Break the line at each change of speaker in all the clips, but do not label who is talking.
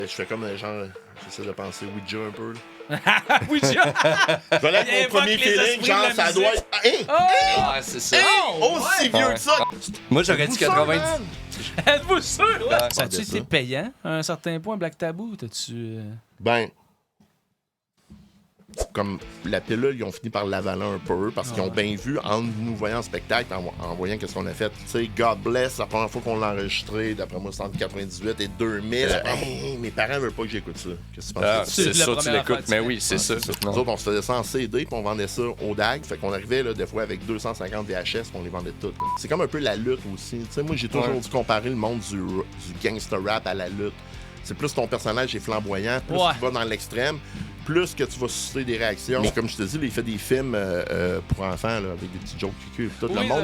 Je fais comme genre, j'essaie de penser Ouija un peu.
Ouija!
Voilà mon premier feeling, genre ça doit être. Hein?
Ouais, c'est ça.
Aussi vieux que ça!
Moi, j'aurais dit 90.
Êtes-vous sûr?
Ouais.
Ça a-tu
de
été
ça.
payant à un certain point, Black Tabou? T'as-tu.
Ben. Comme la pilule, ils ont fini par l'avaler un peu parce qu'ils ont bien vu en nous voyant en spectacle, en voyant qu'est-ce qu'on a fait. Tu sais, God Bless, la première fois qu'on l'a enregistré, d'après moi, c'était entre 98 et 2000. Hey, mes parents veulent pas que j'écoute ça. Qu'est-ce que tu penses?
Ah,
de ça?
c'est
la
sûr, tu
première
l'écoutes.
affaire,
Mais
tu
oui, c'est ça.
Nous autres, on se faisait ça en CD, puis on vendait ça au DAG. Fait qu'on arrivait, là, des fois, avec 250 VHS, puis on les vendait toutes. Là. C'est comme un peu la lutte aussi. Tu sais, moi, j'ai toujours dû comparer le monde du gangster rap à la lutte. C'est plus ton personnage est flamboyant, plus tu vas dans l'extrême, plus que tu vas susciter des réactions. Mais comme je te dis, il fait des films pour enfants, là, avec des petits jokes cucu. Tout le monde,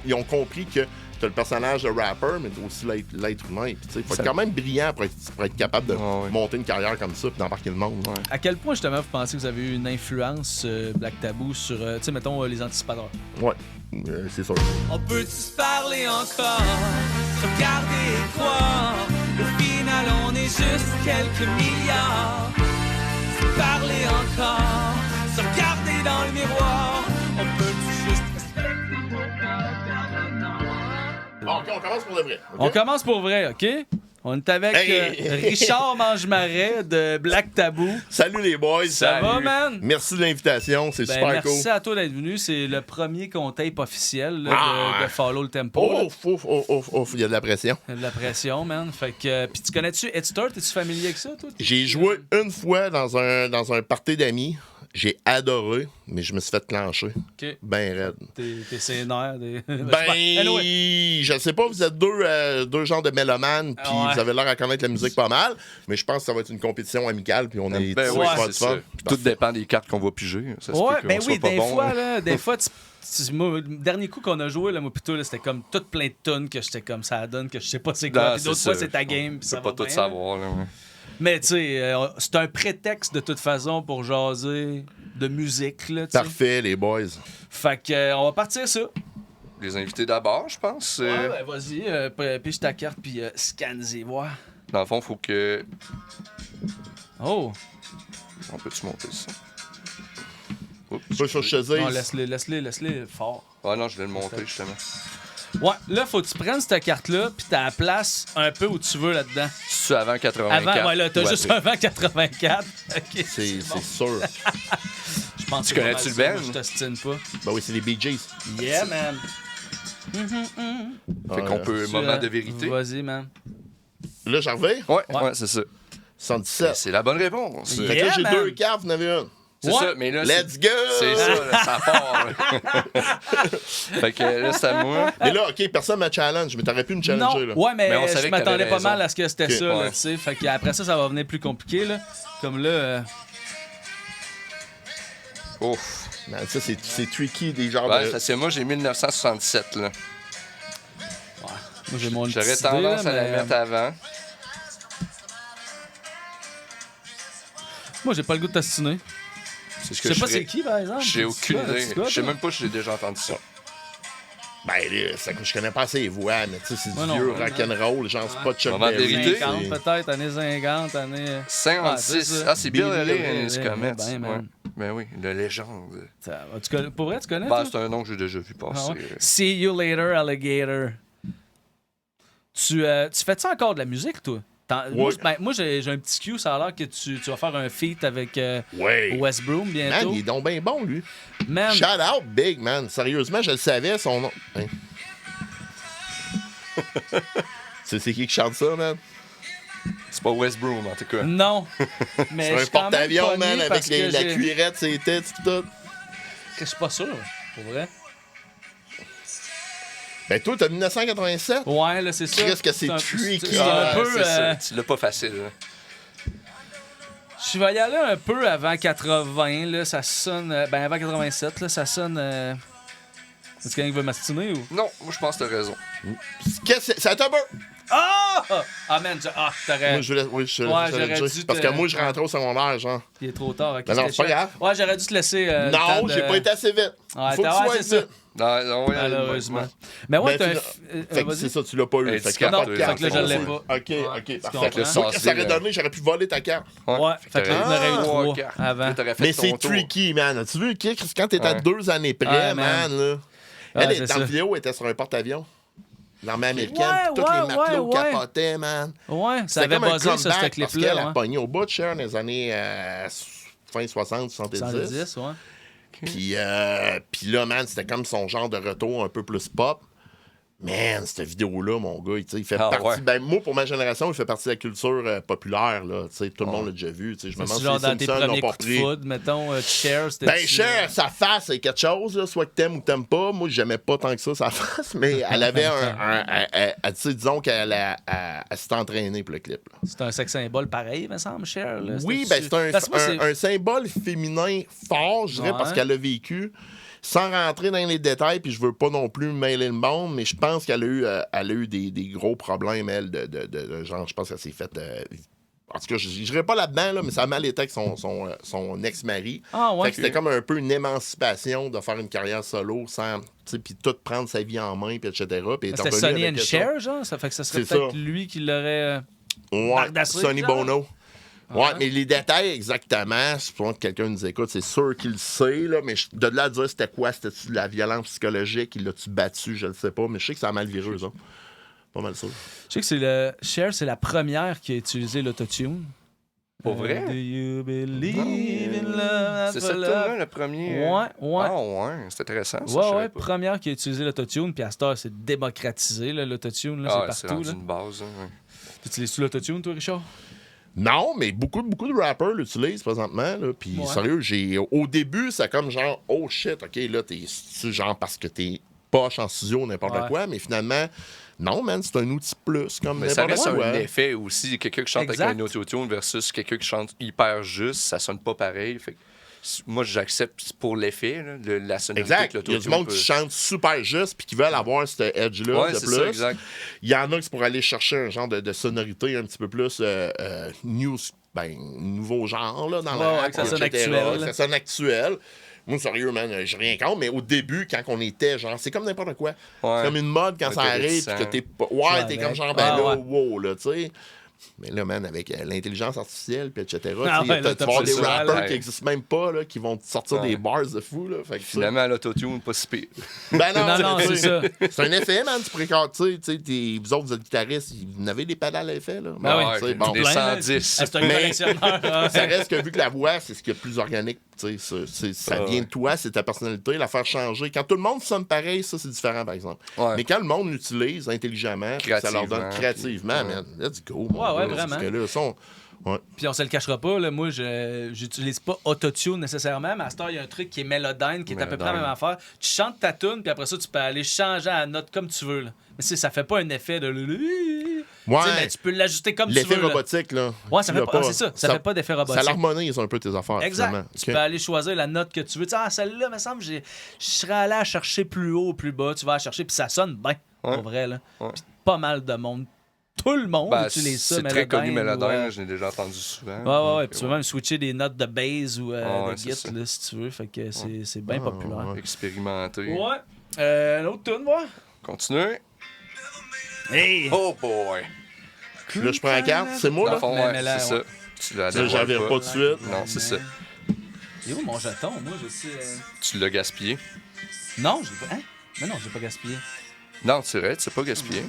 ils ont compris que t'as le personnage de rapper, mais t'as aussi l'être humain. Il faut être quand même brillant pour être capable de monter une carrière comme ça et d'embarquer le monde. Ouais.
À quel point, justement, vous pensez que vous avez eu une influence, Black Tabou, sur, tu sais, mettons, les anticipateurs?
Ouais, c'est sûr.
On peut-tu se parler encore, se regarder et croire? Au final, on est juste quelques milliards. Se parler encore, se regarder dans le miroir. On peut-tu juste respecter mon
Bon, OK, on commence pour de vrai. OK?
On commence pour vrai, OK? On est avec Richard Mangemarais de Black Tabou.
Salut les boys.
Ça va, man?
Merci de l'invitation, c'est super cool.
Merci à toi d'être venu. C'est le premier tape officiel là, de Follow le Tempo.
Il y a de la pression.
Il y a de la pression, man. Fait que, puis tu connais-tu Headstart? Es-tu familier avec ça, toi?
J'ai joué une fois dans un party d'amis. J'ai adoré, mais je me suis fait clencher.
OK.
Ben raide.
T'es sénère.
Je sais pas, vous êtes deux genres de mélomanes, puis vous avez l'air à connaître la musique pas mal, mais je pense que ça va être une compétition amicale, puis on est
oui, c'est ça. Tout dépend des cartes qu'on va piger. Ça se peut qu'on soit pas bon,
des fois, moi, le dernier coup qu'on a joué, là, moi, plutôt, là, c'était comme tout plein de tunes que j'étais comme ça donne, que je sais pas c'est quoi. Puis d'autres fois, c'est ta game.
Tu peux pas tout savoir. Là, ouais.
Mais tu sais, c'est un prétexte de toute façon pour jaser de musique. Là,
parfait, les boys.
Fait que on va partir ça.
Les invités d'abord, je pense.
Ouais, vas-y, piche ta carte puis scanne-y, voir.
Dans le fond, il faut que...
Oh!
On peut-tu monter ça?
Oups, je te dise.
Non, laisse-les fort.
Ah non, je vais le monter, justement.
Ouais, là, faut que tu prennes cette carte-là, puis t'as la place un peu où tu veux là-dedans.
C'est avant 84.
Avant, ouais, là, t'as juste avant 84. OK.
C'est sûr.
Je pense
tu connais-tu le band?
Je t'ostine pas.
Ben oui, c'est les Bee Gees.
Yeah, man.
Fait qu'on peut... Moment de vérité.
Vas-y, man.
Là, j'en reviens?
Ouais, c'est ça.
77.
C'est la bonne réponse.
Fait que là, j'ai deux cartes, vous en avez une.
C'est ça, mais là...
Let's go!
C'est ça, là, ça part. Fait que là, c'est à moi.
Mais là, OK, personne m'a challenge, mais t'aurais pu me challenger, là.
Ouais, mais
on savait
je
que
m'attendais
t'avais
pas
raison.
mal à ce que c'était ça, là,
ouais.
tu sais. Fait qu'après ça va venir plus compliqué, là. Comme là...
Ouf.
Non, ça, c'est tricky, des genres
Ouais,
de...
parce que moi, j'ai 1967, là.
Moi, j'ai mon
J'aurais
petite
tendance
idée,
à la
mais,
mettre avant.
Moi, j'ai pas le goût de t'astiner.
C'est ce
Je
que
sais pas
ferais.
c'est qui, par exemple.
J'ai aucune
C'est
idée.
quoi,
Je sais
toi?
même pas si j'ai déjà entendu ça.
Ben, là, je connais pas assez les voix, mais tu sais, c'est
Ouais,
du
non,
vieux
ouais,
rock'n'roll, genre, c'est pas Chuck
Moment de
Berry.
vérité.
50 peut-être, années 50, années...
56.
Ah,
C'est Bill Haley and his Comets.
ben, man.
Ben oui, la légende.
Pour vrai, tu connais,
Ben,
toi?
c'est un nom que j'ai déjà vu passer.
Ah ouais. See you later, alligator. Tu fais ça encore de la musique, toi? Moi, j'ai un petit cue, ça a l'air que tu vas faire un feat avec West Broom
Man,
bientôt.
il est donc bien bon, lui.
Man,
Shout out, Big, man. Sérieusement, je le savais, son nom. Hein? C'est qui chante ça, man?
C'est pas West Broom, en tout cas.
non. Mais
C'est
je
un
suis quand même
porte-avions, man,
pogné
avec
parce que
la
j'ai-
cuirette, ses têtes, tout.
Je suis pas sûr, pour vrai.
Ben, toi, t'as 1987?
Ouais, là, c'est ça.
Qu'est-ce que c'est
un-
tricky,
c'est un peu...
c'est ça. Tu l'as pas facile, là.
Je vais y aller un peu avant 80, là, ça sonne... ben, avant 87, là, ça sonne... Est-ce que quelqu'un qui veut m'astiner ou...
Non, moi, je pense que t'as raison.
Qu'est-ce que c'est? C'est un peu.
Ah! Ah, man, t'aurais...
Moi, je
j'aurais
le
dû
parce
te-
que moi, je rentrais au secondaire, genre.
Il est trop tard. ok,
Ben non,
c'était
c'est pas
chiant.
grave.
Ouais, j'aurais dû te laisser... le
Non,
temps de-
j'ai pas été assez vite.
Ouais,
Faut que tu
ouais,
sois
c'est ça.
vite.
Non, ouais,
malheureusement.
ouais.
Mais ouais,
Ben,
t'as
fait que c'est ça, tu l'as pas eu. Fait que
non,
pas de
fait
carte.
que là, je l'ai pas.
OK, OK.
comprends.
Parfait.
Le
Moi, ça aurait donné, j'aurais pu voler ta carte.
Ouais, fait que là, il y en aurait eu 3
cartes.
avant.
Là, t'aurais fait
Mais
ton
c'est
tour.
tricky, man. As-tu vu, Kik, quand t'es à
Ouais.
2 années près,
Ouais,
man, là.
Ouais,
Elle,
c'est
dans le
ça.
vidéo, elle était sur un porte-avions. L'armée américaine,
Ouais,
puis tous
ouais,
les matelots
ouais.
capotaient, man.
Ouais, ça
C'était
avait
comme un
buzzé, ça, ce
comeback parce qu'elle
clip-là.
a
Ouais.
pogné au bout de Cher dans les années fin 60, 70.
110, ouais.
Puis là, man, c'était comme son genre de retour un peu plus pop. Man, cette vidéo-là, mon gars, il fait partie...
ouais.
Ben, moi, pour ma génération, il fait partie de la culture populaire, là. Tu sais, tout le monde l'a déjà vu. Tu sais, je me demande si
Genre
les
dans tes
Simpsons l'ont
premiers
pas
coups de
pris.
foudre, mettons, Cher, c'était...
Ben, Cher, sa face, c'est quelque chose, là, soit que t'aimes ou que t'aimes pas. Moi, j'aimais pas tant que ça, sa face, mais elle avait tu sais, disons qu'elle s'est entraînée pour le clip, là.
C'est un sex symbole pareil, me semble, Cher. Là.
Oui, ben, c'est
Parce que moi, c'est-
un symbole féminin fort, je dirais,
Ouais.
parce qu'elle a vécu. Sans rentrer dans les détails, puis je veux pas non plus mêler le monde, mais je pense qu'elle a eu des gros problèmes, elle, de genre, je pense qu'elle s'est faite... en tout cas, je n'irai pas là-dedans, là, mais ça a mal été avec son ex-mari.
Ah, ouais.
Fait que c'était comme un peu une émancipation de faire une carrière solo sans... tu sais, puis tout prendre sa vie en main, puis etc. Puis elle est
C'était
revenue
Sonny
avec
and
ça.
Cher, genre? Ça fait que ça serait
C'est
peut-être
ça.
lui qui l'aurait...
Ouais,
Marc Dassler,
Sonny
genre?
Bono. Ouais, mais les détails exactement, je pense que quelqu'un nous écoute, c'est sûr qu'il le sait, là, mais de là à dire c'était quoi, c'était-tu de la violence psychologique, il l'a-tu battu, je ne sais pas, mais je sais que ça a mal viré, eux autres. Pas mal ça.
Je sais que c'est le... Cher, c'est la première qui a utilisé l'autotune.
Pour vrai?
Do you believe in love?
C'est ça, là, le premier.
Ouais, ouais.
Ah, ouais. C'est intéressant, ça. je
Ouais,
savais
ouais,
pas.
première qui a utilisé l'autotune, puis à cette heure, c'est démocratisé, là, l'autotune, là,
Ah,
c'est
c'est
partout.
rendu
Là.
une base. Hein, ouais.
Tu utilises-tu l'autotune, toi, Richard?
Non, mais beaucoup de rappers l'utilisent présentement, là, puis
Ouais.
sérieux, au début, c'est comme genre, oh shit, OK, là, c'est genre parce que t'es poche en studio, n'importe
Ouais.
quoi, mais finalement, non, man, c'est un outil plus, comme
Mais ça
n'importe
reste
quoi.
un effet aussi. Quelqu'un qui chante
Exact.
avec un autotune versus quelqu'un qui chante hyper juste, ça sonne pas pareil. Fait que moi, j'accepte pour l'effet, là, la sonorité
Exact.
que
Il y a du
l'autotune
monde
peut-
qui chante super juste puis qui veulent avoir cet edge-là
Ouais,
de
c'est
plus.
ça, exact.
Il y en a qui c'est pour aller chercher un genre de sonorité un petit peu plus nouveau genre là, dans
Ouais,
la
ouais,
rap,
que ça sonne
etc.
actuel,
Que
là.
ça sonne actuel. Moi, sérieux, man, j'ai rien contre, mais au début, quand on était, genre, c'est comme n'importe quoi.
Ouais.
C'est comme une mode quand
Un
ça
peu
arrive,
réticent.
puis que t'es pas. Ouais, t'es
Ouais,
comme genre, ben
ah,
là,
ouais.
wow, là, tu sais. Mais là, man, avec l'intelligence artificielle, puis etc.,
Ah
tu sais,
ouais, là,
tu vas
t'as
avoir
pas
des
ça,
rappers
là.
qui n'existent même pas, là, qui vont te sortir
Ouais.
des bars de fou, là. Fait que,
Finalement, l'autotune, pas si pire.
ben non,
Non,
tu
c'est
sais,
ça.
c'est un effet, man. Tu pourrais, tu sais, vous autres, vous êtes guitaristes, vous avez des pédales à effet, là.
Ben oui.
tu sais, bon.
Des
Plein, là.
110.
Ah, c'est un
Mais-
collectionneur. hein.
Ça reste que vu que la voix, c'est ce qui est le plus organique, tu sais, ça
Ah
vient
ouais.
de toi, c'est ta personnalité, la faire changer. Quand tout le monde sonne pareil, ça, c'est différent, par exemple.
Ouais.
Mais quand le monde l'utilise intelligemment, puis que ça leur donne
Créativement,
créativement, man, let's go. mon
Ouais,
gars,
vraiment.
Parce que là, ouais.
Puis on se le cachera pas, là, moi, j'utilise pas autotune nécessairement, mais à cette heure, il y a un truc qui est Melodyne, qui est à peu près la même affaire. Tu chantes ta tune, puis après ça, tu peux aller changer la note comme tu veux. Là. Mais ça fait pas un effet de...
Ouais.
Tu sais, mais tu peux l'ajuster comme tu
L'effet
veux. là.
robotique, là.
Ouais, ça
tu
fait
l'as
pas... c'est ça, ça fait pas d'effet
Ça
robotique.
l'harmonise un peu tes affaires,
Exact.
finalement.
Tu
Ok.
peux aller choisir la note que tu veux. Tu sais, ah, celle-là, me semble, je serais allé à chercher plus haut ou plus bas. Tu vas la chercher, puis ça sonne bien,
Ouais.
pour vrai. Là.
Ouais.
Puis pas mal de monde. Tout le monde
Ben,
utilise ça,
c'est très connu,
Melodyne,
Melodyne.
ou,
Je l'ai déjà entendu souvent.
Ouais.
Donc,
Puis tu peux même switcher des notes de bass ou
ouais,
de
c'est
git,
ça.
là, si tu veux. Fait que c'est bien
Ah,
populaire.
ouais.
Expérimenter.
Ouais. Une autre tune, moi.
Continuez.
Hey!
Oh boy.
Là, je prends la carte, c'est moi,
Dans le
là.
fond,
Mais
ouais,
là,
c'est
ouais.
ça. Tu l'as
Ça, j'en viens pas de suite.
Non, c'est ça.
Il est où mon jeton? Moi, je sais.
Tu l'as gaspillé.
Non, je l'ai pas. Hein? Mais non, je l'ai pas gaspillé.
Non, c'est vrai, tu l'as pas gaspillé.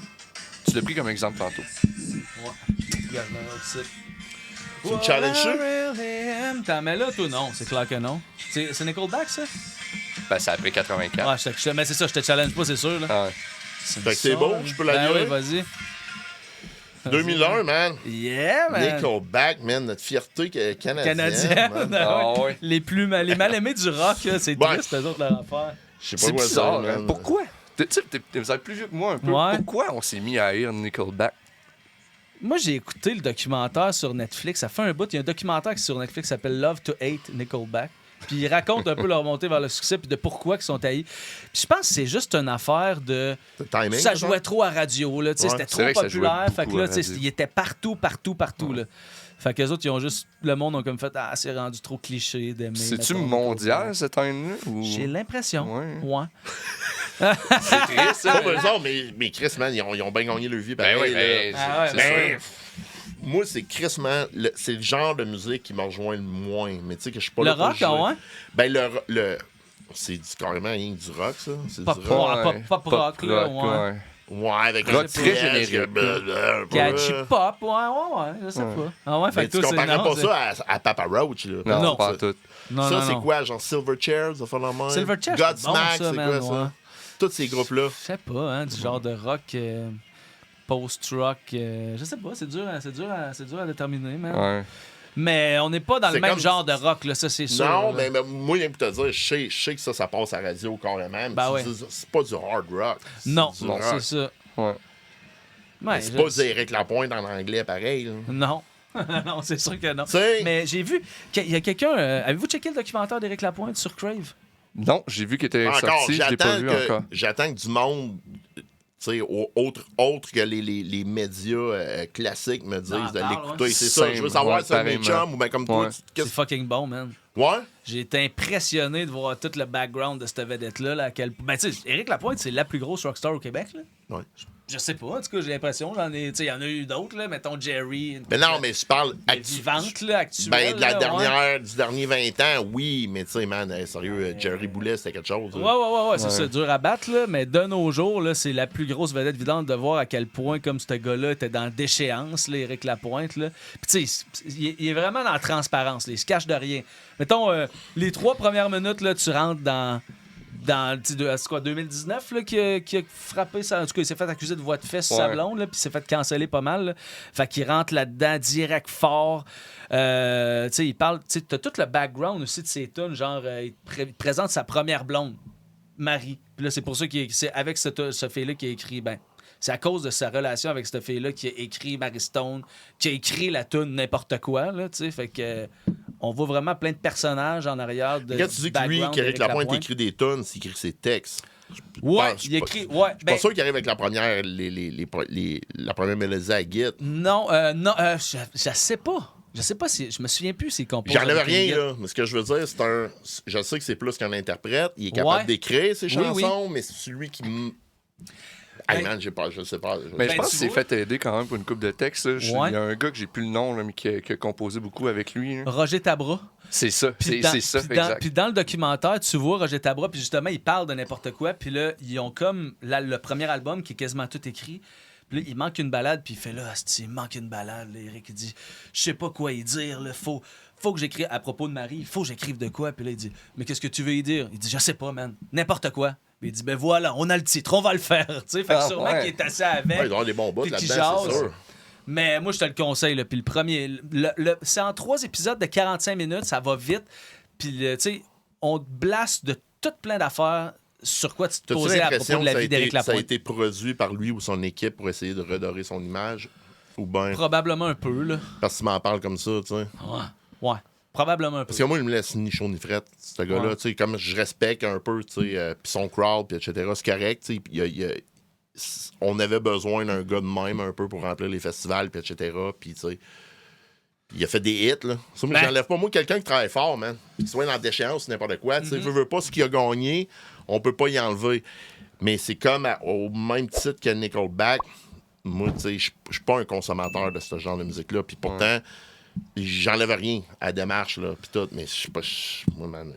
Tu l'as pris comme exemple tantôt.
Ouais. Regarde, là, c'est
Tu me challenges-tu?
T'en mets là, toi? Non, c'est clair que non. C'est Nickelback, ça?
Ben, c'est après 84.
Ouais, mais c'est ça, je te challenge pas, c'est sûr. Là.
Ah ouais.
Fait que c'est beau, je peux la
Ben
lire?
oui, vas-y.
2001, man.
Yeah, man!
Nickelback, man, notre fierté canadienne.
Canadienne.
man.
Ah ouais.
Les mal-aimés du rock, là, c'est
Ouais.
triste, eux autres, leur affaire.
Je sais pas
C'est
quoi
bizarre,
dire,
hein.
man.
Pourquoi? Tu sais, vous êtes plus vieux que moi un peu.
Ouais.
Pourquoi on s'est mis à haïr Nickelback?
Moi, j'ai écouté le documentaire sur Netflix. Ça fait un bout. Il y a un documentaire sur Netflix qui s'appelle Love to Hate Nickelback. Puis ils racontent un peu leur montée vers le succès puis de pourquoi ils sont haïs. Puis je pense que c'est juste une affaire de...
Le timing,
Ça
ça?
jouait trop à radio, là. Tu sais,
Ouais.
C'était
C'est
trop
vrai que ça jouait
populaire. Fait que
beaucoup
là,
à
tu sais,
radio.
il était partout, là. Fait qu'eux autres, ils ont juste. Le monde ont comme fait ah, c'est rendu trop cliché d'aimer.
C'est-tu
mettons,
mondial, cette haine-là? Ou...
J'ai l'impression.
Ouais.
C'est
triste,
Pas besoin, mais Chris, man, ils ont bien gagné leur vie.
Ben oui, ben,
Ah ouais,
c'est
Mais
sûr.
moi, c'est Chris, man, c'est le genre de musique qui m'a rejoint le moins. Mais tu sais que je suis pas
Le
là pour
rock,
juger.
ah ouais?
Ben, c'est carrément rien que du rock, ça. C'est
Pop
du rock.
rock. Pop rock, là, ouais.
Ouais, avec
Rock
un
très
petit
générique.
Catchy pop, ouais, je sais pas. Ah ouais,
Mais
fait que
tu
toi, c'est
comparais
non,
pas ça à Papa Roach, là.
Non,
Non.
pas en tout.
Non,
ça,
non,
c'est
non.
quoi, genre Silverchair, ça fait la main?
Silverchair, c'est bon,
Godsmack,
ça,
c'est
man,
quoi,
ouais.
ça? Tous ces groupes-là.
Je sais pas, hein, du genre de rock post-rock. Je sais pas, c'est dur à déterminer, man.
Ouais.
Mais on n'est pas dans le
C'est
même
comme-
genre de rock, là, ça, c'est sûr.
Non,
là.
mais moi, rien que te dire, je sais que ça passe à la radio carrément. Mais
Ben ouais.
c'est pas du hard rock.
Non,
du
non,
rock.
c'est ça.
Ouais.
Ouais,
C'est
je-
pas du Eric Lapointe en anglais, pareil. là.
Non. Non, c'est sûr que non.
Tu sais,
Mais j'ai vu qu'il y a quelqu'un. Avez-vous checké le documentaire d'Éric Lapointe sur Crave?
Non, j'ai vu qu'il était
encore,
sorti, je l'ai pas vu encore.
j'attends que du monde, tu sais, autre que les médias classiques me disent
Ah,
de
parle,
l'écouter.
ouais.
C'est ça, je veux savoir
Ouais,
si c'est mes
pareillement.
chums ou bien comme toi.
Ouais.
C'est fucking bon, man.
Ouais?
J'ai été impressionné de voir tout le background de cette vedette-là. Là, ben, tu sais, Éric Lapointe, c'est la plus grosse rockstar au Québec. Là.
Ouais.
Je sais pas, en tout cas, j'ai l'impression. Il y en a eu d'autres, là, mettons Jerry.
Mais non, mais je parle
vivante, là, actuelle.
Ben, de la
là,
dernière, du dernier 20 ans, oui, mais tu sais, man, sérieux, Jerry Boulet, c'était quelque chose. là.
Ouais, c'est ça, dur à battre, là, mais de nos jours, là, c'est la plus grosse vedette vivante de voir à quel point, comme ce gars-là était dans déchéance, là, Éric Lapointe. Là. Puis, tu sais, il est vraiment dans la transparence, là, il se cache de rien. Mettons, les 3 premières minutes, là, tu rentres dans c'est quoi, 2019 là, qui a frappé ça. En tout cas, il s'est fait accuser de voie de fait sur sa blonde, là, puis il s'est fait canceller pas mal. Là. Fait qu'il rentre là-dedans direct fort. Tu sais, il parle. Tu sais, t'as tout le background aussi de ses tunes. Genre, il présente sa première blonde, Marie. Puis là, c'est pour ça que c'est avec ce fille-là qui a écrit. Ben, c'est à cause de sa relation avec cette fille-là qui a écrit Mary Stone, qui a écrit la tune N'importe quoi. Là, tu sais, fait que. On voit vraiment plein de personnages en arrière de.
Quand tu dis que lui, qu'Éric Lapointe écrit des tonnes, il écrit ses textes.
Ouais, il écrit. Ouais,
Je suis pas sûr qu'il arrive avec la première, la première mélodie à Git.
Non, je sais pas. Je sais pas si. Je me souviens plus s'il compose.
J'enlève
avec
rien,
une
là. Mais ce que je veux dire, c'est un. Je sais que c'est plus qu'un interprète. Il est capable
Ouais.
d'écrire ses
Oui,
chansons, mais c'est celui qui. Hey man, je sais pas.
Mais je
Ben,
pense
tu
qu'il s'est
vois.
fait aider quand même pour une coupe de textes. là.
Ouais.
Il y a un gars que j'ai plus le nom, là, mais qui a composé beaucoup avec lui. là.
Roger Tabra.
C'est ça,
Puis
c'est ça, exact.
Puis dans le documentaire, tu vois Roger Tabra, puis justement, il parle de n'importe quoi. Puis là, ils ont comme le premier album qui est quasiment tout écrit. Puis là, il manque une balade, puis il fait là, il manque une balade. Là, Eric, il dit, je sais pas quoi y dire, là, faut que j'écrive, à propos de Marie, il faut que j'écrive de quoi. Puis là, il dit, mais qu'est-ce que tu veux y dire? Il dit, je sais pas, man, n'importe quoi. Puis il dit, ben voilà, on a le titre, on va le faire. Tu sais, fait que sûrement qu'il est assez avec.
Ouais, il doit y avoir des bons bouts
puis qu'il
là-dedans, c'est
jase.
sûr.
Mais moi, je te le conseille. Là. Puis le premier, c'est en 3 épisodes de 45 minutes, ça va vite. Puis, tu sais, on te blasse de tout plein d'affaires sur quoi tu te
T'as-tu
posais à propos
l'impression
de
que
la vie d'Éric
ça a
Lapointe.
été produit par lui ou son équipe pour essayer de redorer son image? Ou bien
Probablement un peu, là.
parce qu'il m'en parle comme ça, tu sais?
Ouais. Probablement un peu.
Parce que moi, il me laisse ni chaud ni frette, ce gars-là.
Ouais.
Tu sais, comme je respecte un peu, tu sais, puis son crowd, puis etc. C'est correct, tu sais. On avait besoin d'un gars de même un peu pour remplir les festivals, puis etc. Puis, tu sais, il a fait des hits, là. Ça, moi,
Ben-
j'enlève pas, moi, quelqu'un qui travaille fort, man. Qu'il soit dans la déchéance ou n'importe quoi, tu sais, veut pas ce qu'il a gagné, on peut pas y enlever. Mais c'est comme au même titre que Nickelback. Moi, tu sais, je suis pas un consommateur de ce genre de musique-là. Puis pourtant, j'enlève rien à la démarche, là, puis tout. Mais je sais pas, moi, man,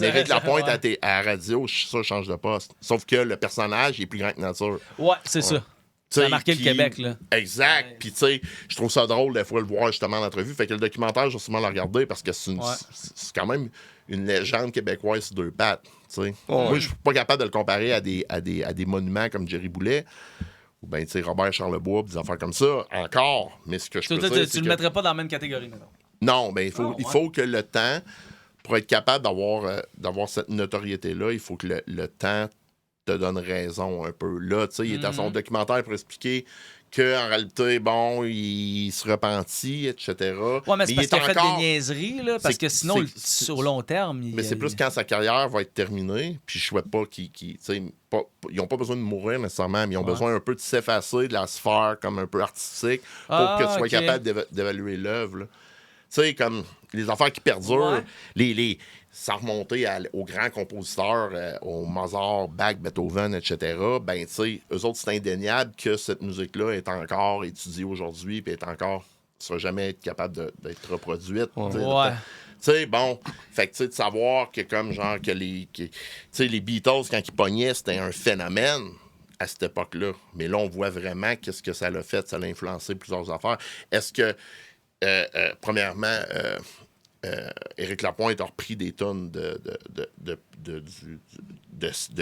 Éric Lapointe à la radio, ça change de poste. Sauf que le personnage, il est plus grand que nature.
Ouais, c'est ça. Ça a
T'sais,
marqué le
puis-
Québec, là.
Exact. Puis, tu sais, je trouve ça drôle des fois le voir justement en entrevue. Fait que le documentaire, je vais sûrement le regarder parce que c'est quand même une légende québécoise sur 2 pattes. T'sais. Moi, je suis pas capable de le comparer à des monuments comme Jerry Boulet ou bien, tu sais, Robert Charlebois, des affaires comme ça, encore. Mais ce que je peux dire, c'est
Tu le
que...
mettrais pas dans la même catégorie, maintenant.
Non, mais il faut que le temps, pour être capable d'avoir cette notoriété-là, il faut que le temps te donne raison un peu. Là, tu sais, il est à son documentaire pour expliquer qu'en réalité, bon, il se repentit, etc.
Ouais, mais c'est parce qu'il a fait
encore...
des niaiseries, là, parce que sinon, au long terme...
Mais c'est plus quand sa carrière va être terminée, puis je souhaite pas qu'ils... ils n'ont pas besoin de mourir nécessairement, mais ils ont besoin un peu de s'effacer de la sphère comme un peu artistique pour que tu sois capable d'évaluer l'œuvre. Tu sais, comme les affaires qui perdurent, sans remonter aux grands compositeurs, aux Mozart, Bach, Beethoven, etc., ben, tu sais, eux autres, c'est indéniable que cette musique-là est encore étudiée aujourd'hui, puis ne sera jamais être capable d'être reproduite. Tu sais, bon, fait que, tu sais, de savoir que, comme, genre, que les Beatles, quand ils pognaient, c'était un phénomène à cette époque-là. Mais là, on voit vraiment qu'est-ce que ça l'a fait, ça l'a influencé plusieurs affaires. Est-ce que, premièrement, Éric Lapointe a repris des tonnes de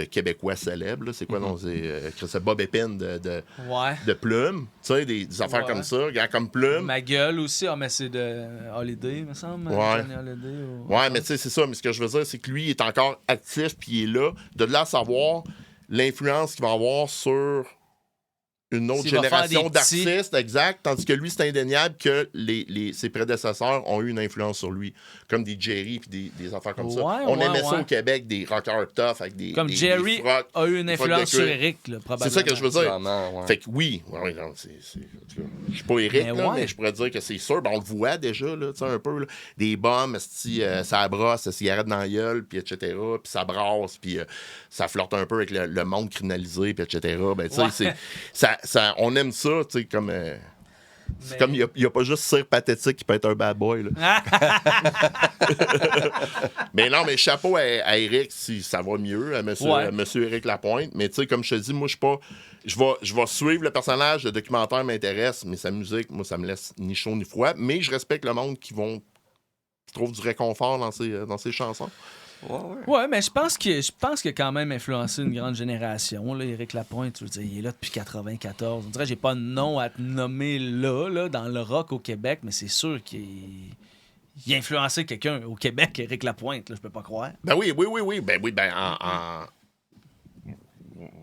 Québécois célèbres. Là. C'est quoi, non? C'est Bob Épine de Plume. Tu sais, des affaires comme ça, comme Plume.
Ma gueule aussi, mais c'est de Holiday, me semble.
Ouais, mais tu sais, c'est ça. Mais ce que je veux dire, c'est que lui, il est encore actif, puis il est là. De là à savoir l'influence qu'il va avoir sur une autre génération d'artistes, exact, tandis que lui, c'est indéniable que ses prédécesseurs ont eu une influence sur lui, comme des Jerry et des affaires comme ça. On aimait ça au Québec, des rockers tough avec des
comme Jerry a eu une influence sur Eric, probablement.
C'est ça que je veux dire. Fait que oui, je suis pas Eric, mais je pourrais dire que c'est sûr. Ben, on le voit déjà, là, un peu, là, des bombes, ça brosse, ça cigarette dans la gueule, puis etc., puis ça brasse, puis ça flirte un peu avec le monde criminalisé, puis etc. Ben, tu sais, on aime ça, tu sais, comme... C'est comme, il n'y a pas juste Cire Pathétique qui peut être un bad boy, là. Mais non, mais chapeau à Éric, si ça va mieux, à monsieur Éric Lapointe. Mais tu sais, comme je te dis, moi, je vais suivre le personnage, le documentaire m'intéresse, mais sa musique, moi, ça me laisse ni chaud ni froid. Mais je respecte le monde qui trouve du réconfort dans ses chansons.
Ouais, mais je pense qu'il a quand même influencé une grande génération. Là, Éric Lapointe, tu veux dire, il est là depuis 94. On dirait que j'ai pas de nom à te nommer là, dans le rock au Québec, mais c'est sûr qu'il a influencé quelqu'un au Québec, Éric Lapointe, là, je peux pas croire.
Ben oui.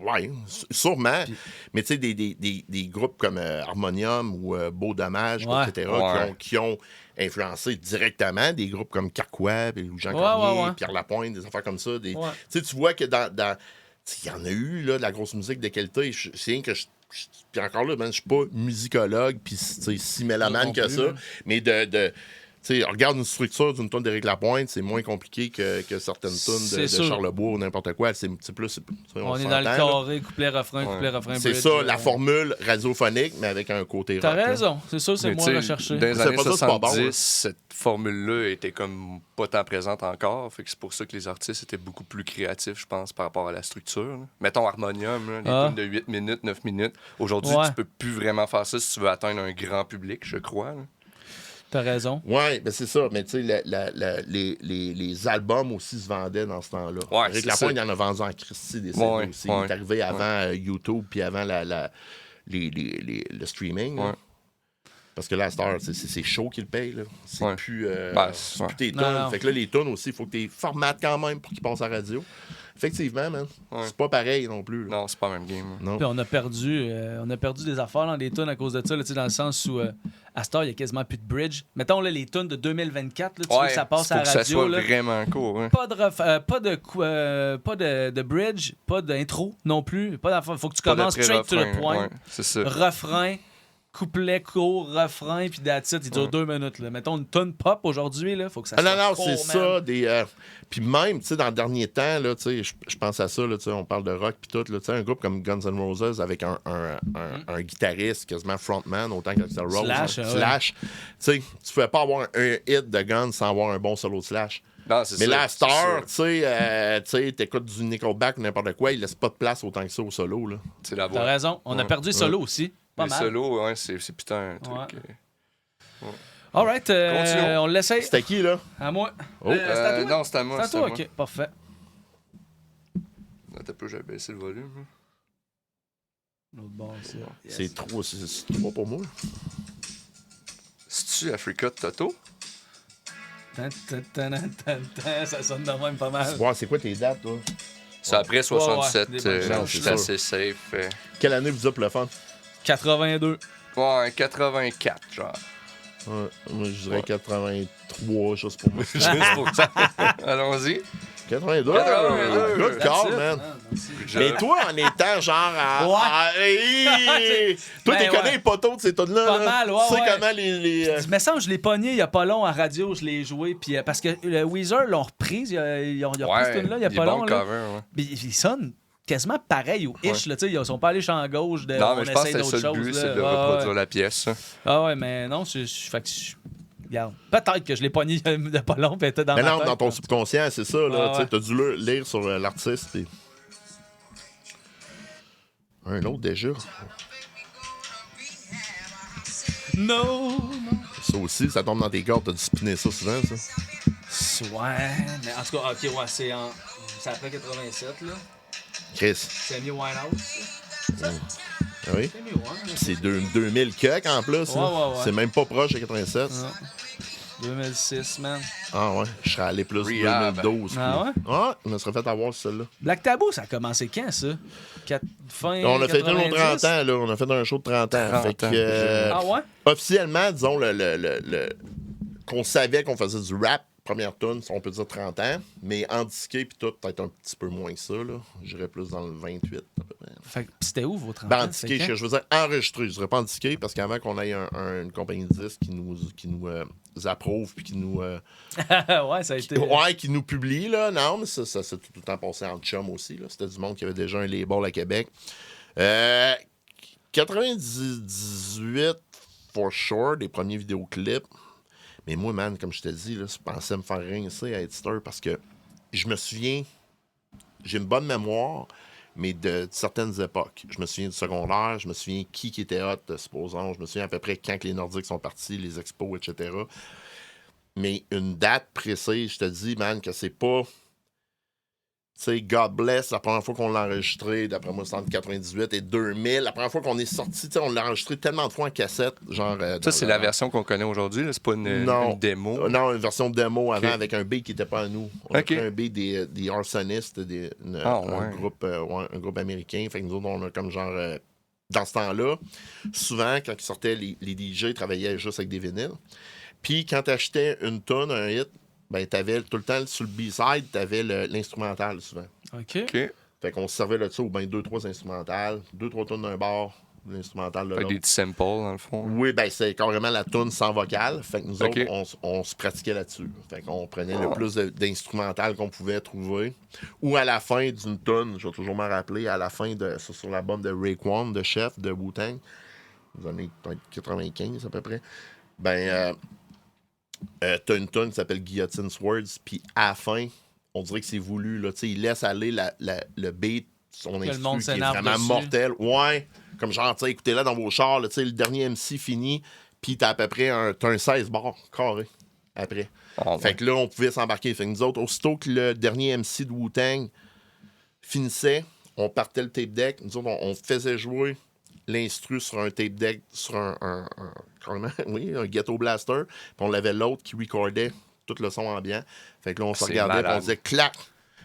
Oui, sûrement. Puis, mais tu sais, des groupes comme Harmonium ou Beau Dommage, etc., qui ont influencé directement des groupes comme Carquois, ou Jean Cormier, Pierre Lapointe, des affaires comme ça. Tu vois que il y en a eu là, de la grosse musique de qualité. C'est rien que puis encore là, je suis pas musicologue, puis si mélomane que ça, mais tu sais, regarde une structure d'une toune d'Éric Lapointe, c'est moins compliqué que certaines tounes de Charlebois ou n'importe quoi. C'est plus...
On est dans le carré, couplet-refrain, couplet-refrain.
C'est ça, la formule radiophonique, mais avec un côté rock.
T'as raison, c'est ça, c'est moins recherché.
Dans les années 70, cette formule-là était comme pas tant présente encore. Fait que c'est pour ça que les artistes étaient beaucoup plus créatifs, je pense, par rapport à la structure. Là. Mettons Harmonium, là, les tunes de 8 minutes, 9 minutes. Aujourd'hui, tu peux plus vraiment faire ça si tu veux atteindre un grand public, je crois. Là.
T'as raison.
Oui, ben c'est ça. Mais tu sais, les albums aussi se vendaient dans ce temps-là.
Ouais,
Éric Lapointe, il en a vendu en Christie des CD aussi. Il est arrivé avant YouTube puis avant le streaming. Ouais. Parce que là, à cette heure, c'est chaud qu'il paye. Là. C'est plus tes tunes. Fait que là, les tunes aussi, il faut que tu les formates quand même pour qu'ils passent à la radio. Effectivement, man. C'est pas pareil non plus.
Là. Non, c'est pas le même game.
Non.
Puis on a perdu des affaires dans les tunes à cause de ça, là, dans le sens où à cette heure, il y a quasiment plus de bridge. Mettons là, les tunes de 2024, là, tu veux que ça passe à la radio.
Que ça soit
là,
vraiment court. Hein.
Pas de bridge, pas d'intro non plus. Il faut que tu commences straight to the point.
C'est ça.
Refrain. Couplet court, refrain, puis that's it, il dure 2 minutes. Là. Mettons une tonne pop aujourd'hui, il faut que ça soit
non, c'est ça. Puis même, tu sais, dans le dernier temps, là, je pense à ça, là, on parle de rock, puis tout, là, un groupe comme Guns N' Roses avec un guitariste quasiment frontman, autant que Axl Rose. Slash. Tu pouvais pas avoir un hit de Guns sans avoir un bon solo de Slash.
Non,
mais là, à cette heure, tu sais, t'écoutes du Nickelback ou n'importe quoi, il laisse pas de place autant que ça au solo. Là.
T'as raison. On a perdu le solo aussi.
Pas mal. Solo, c'est putain un truc.
All right, on l'essaye.
C'était qui, là?
À moi.
C'est à toi? Non, c'est à moi.
C'est à toi, OK, parfait.
Attends un peu, j'avais baissé le volume.
L'autre bord, c'est...
C'est trop pour moi.
C'est-tu Africa de Toto?
Ça sonne de même pas mal.
Ouais, c'est quoi tes dates, toi?
C'est après 67, j'étais assez safe.
Quelle année vous êtes pour le fun?
82.
Ouais, 84, genre.
Ouais, moi, je dirais 83, juste pour moi.
Juste pour ça. Allons-y.
82.
82.
Good call, man. Mais toi, en étant genre toi, t'es
Ben,
connais
ouais.
les poteaux de ces tunes-là.
Pas
là.
mal, ouais,
Tu sais
ouais.
comment les
Il me semble que je l'ai pogné il y a pas long à radio, je l'ai joué. Puis, parce que le Weezer l'ont reprise, ils ont repris cette tune-là il y a pas long.
Bon
Là.
cover, ouais.
Puis ils sonnent quasiment pareil au ish. Là, ils sont pas allés champ gauche.
Non, mais
on
je pense que
essaye
c'est ça
d'autres
le but,
choses.
c'est
là.
de reproduire la pièce. Ça.
Ah ouais, mais non, fait que regarde, peut-être que je l'ai pogné de pas long, puis elle était dans
Mais
ma
non,
tête.
dans ton subconscient, c'est ça. Là,
Ah, ouais.
t'as dû lire sur l'artiste. Et... Un autre déjà.
Non.
Ça aussi, ça tombe dans tes cordes. T'as dû spinner ça souvent, ça.
Ouais, mais en tout cas, ok, ouais, c'est après 87, là.
Chris.
C'est Amy Winehouse. Ça?
Ah oui?
C'est Amy Winehouse.
C'est 2000 cuck en plus.
Ouais,
là.
ouais.
C'est même pas proche de 87.
Non. 2006, man.
Ah ouais, je serais allé plus
Rehab.
2012.
Ah
puis- Ouais, je me serais fait avoir celle-là.
Black Tabou, ça a commencé quand, ça? Fin
On a fait un
90?
autre 30 ans, là. On a fait un show de 30 ans.
30
Fait que,
ans.
Ah ouais?
officiellement, disons, qu'on savait qu'on faisait du rap, première tune, on peut dire 30 ans, mais en disqué puis tout, peut-être un petit peu moins que ça, là. J'irais plus dans le 28, à peu près.
Fait que c'était où, vos 30
Ben, en
ans?
disqué,
C'était
je veux dire enregistré. Je dirais pas en disqué, parce qu'avant qu'on ait une compagnie de disques qui nous approuve puis qui nous...
quand? Ouais, ça a été...
Ouais, qui nous publie, là. Non, mais ça s'est tout le temps passé en chum aussi, là. C'était du monde qui avait déjà un label à Québec. 98, for sure, des premiers vidéoclips. Mais moi, man, comme je te dis, là, je pensais me faire rincer à être star parce que je me souviens, j'ai une bonne mémoire, mais de certaines époques. Je me souviens du secondaire, je me souviens qui était hot, supposons. Je me souviens à peu près quand que les Nordiques sont partis, les expos, etc. Mais une date précise, je te dis, man, que c'est pas... Tu sais, God Bless, la première fois qu'on l'a enregistré, d'après moi, c'est entre 98 et 2000. La première fois qu'on est sorti, tu sais, on l'a enregistré tellement de fois en cassette, genre...
Ça, c'est la version qu'on connaît aujourd'hui, là. C'est pas une démo.
Non, une version démo avant,
Ok.
avec un beat qui n'était pas à nous. On a
Ok.
pris un beat des Arsonistes, un groupe américain. Fait que nous autres, on a comme genre... dans ce temps-là, souvent, quand ils sortaient, les DJ travaillaient juste avec des vinyles. Puis, quand tu achetais une tonne, un hit, ben, t'avais tout le temps, sur le B-side, t'avais l'instrumental, souvent.
OK.
OK.
Fait qu'on se servait là-dessus, ou bien 2-3 instrumentales, 2-3 tonnes d'un bar, l'instrumental de
Avec des
l'autre.
petits samples, dans le fond.
Oui, ben c'est carrément la toune sans vocale. Fait que nous
Ok.
autres, on se pratiquait là-dessus. Fait qu'on prenait le plus d'instrumental qu'on pouvait trouver. Ou à la fin d'une toune, je vais toujours m'en rappeler, à la fin de sur l'album de Raekwon, de Chef, de Wu-Tang, des années peut-être 95 à peu près, ben t'as une toune qui s'appelle Guillotine Swords, puis à la fin, on dirait que c'est voulu, là, tu sais, il laisse aller le beat, son
le
instru
monde
qui est
s'énerve
vraiment
dessus.
mortel. Ouais, comme genre, tu sais, écoutez-la dans vos chars, là, tu sais, le dernier MC fini, puis t'as à peu près un 16 bars carré après.
Ah,
Fait que là, on pouvait s'embarquer. Fait que nous autres, aussitôt que le dernier MC de Wu-Tang finissait, on partait le tape deck. Nous autres, on faisait jouer l'instru sur un tape deck, sur carrément, oui, un ghetto blaster. Puis on avait l'autre qui recordait tout le son ambiant. Fait que là, on se
C'est
regardait, puis
malade.
on disait clac.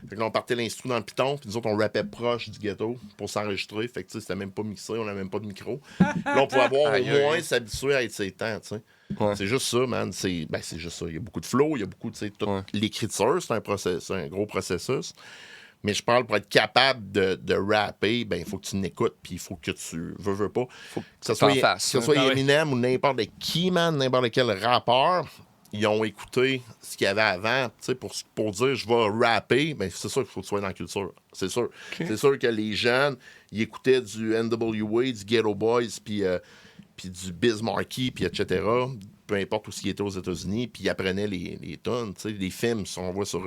Fait que là, on partait l'instru dans le piton, puis nous autres, on rappait proche du ghetto pour s'enregistrer. Fait que, tu sais, c'était même pas mixé, on n'avait même pas de micro. Là, on pouvait avoir
Aïe,
au
aïe.
moins s'habituer à être ses temps, tu sais.
Ouais.
C'est juste ça, man. C'est juste ça. Il y a beaucoup de flow, il y a beaucoup, tu sais, toute
Ouais.
l'écriture, c'est un gros processus. Mais je parle pour être capable de rapper, ben il faut que tu l'écoutes, puis il faut que tu veux pas.
Faut que
ça
t'en
soit,
fasses,
que ce soit
Ah oui.
Eminem ou n'importe qui, man, n'importe quel rappeur, ils ont écouté ce qu'il y avait avant, tu sais, pour dire je vais rapper, ben c'est sûr qu'il faut que tu sois dans la culture. C'est sûr. C'est sûr que les jeunes, ils écoutaient du NWA, du Ghetto Boys, puis du Biz Markie, puis etc. Peu importe où ils étaient aux États-Unis, puis ils apprenaient les tonnes, tu sais, les films, si on voit sur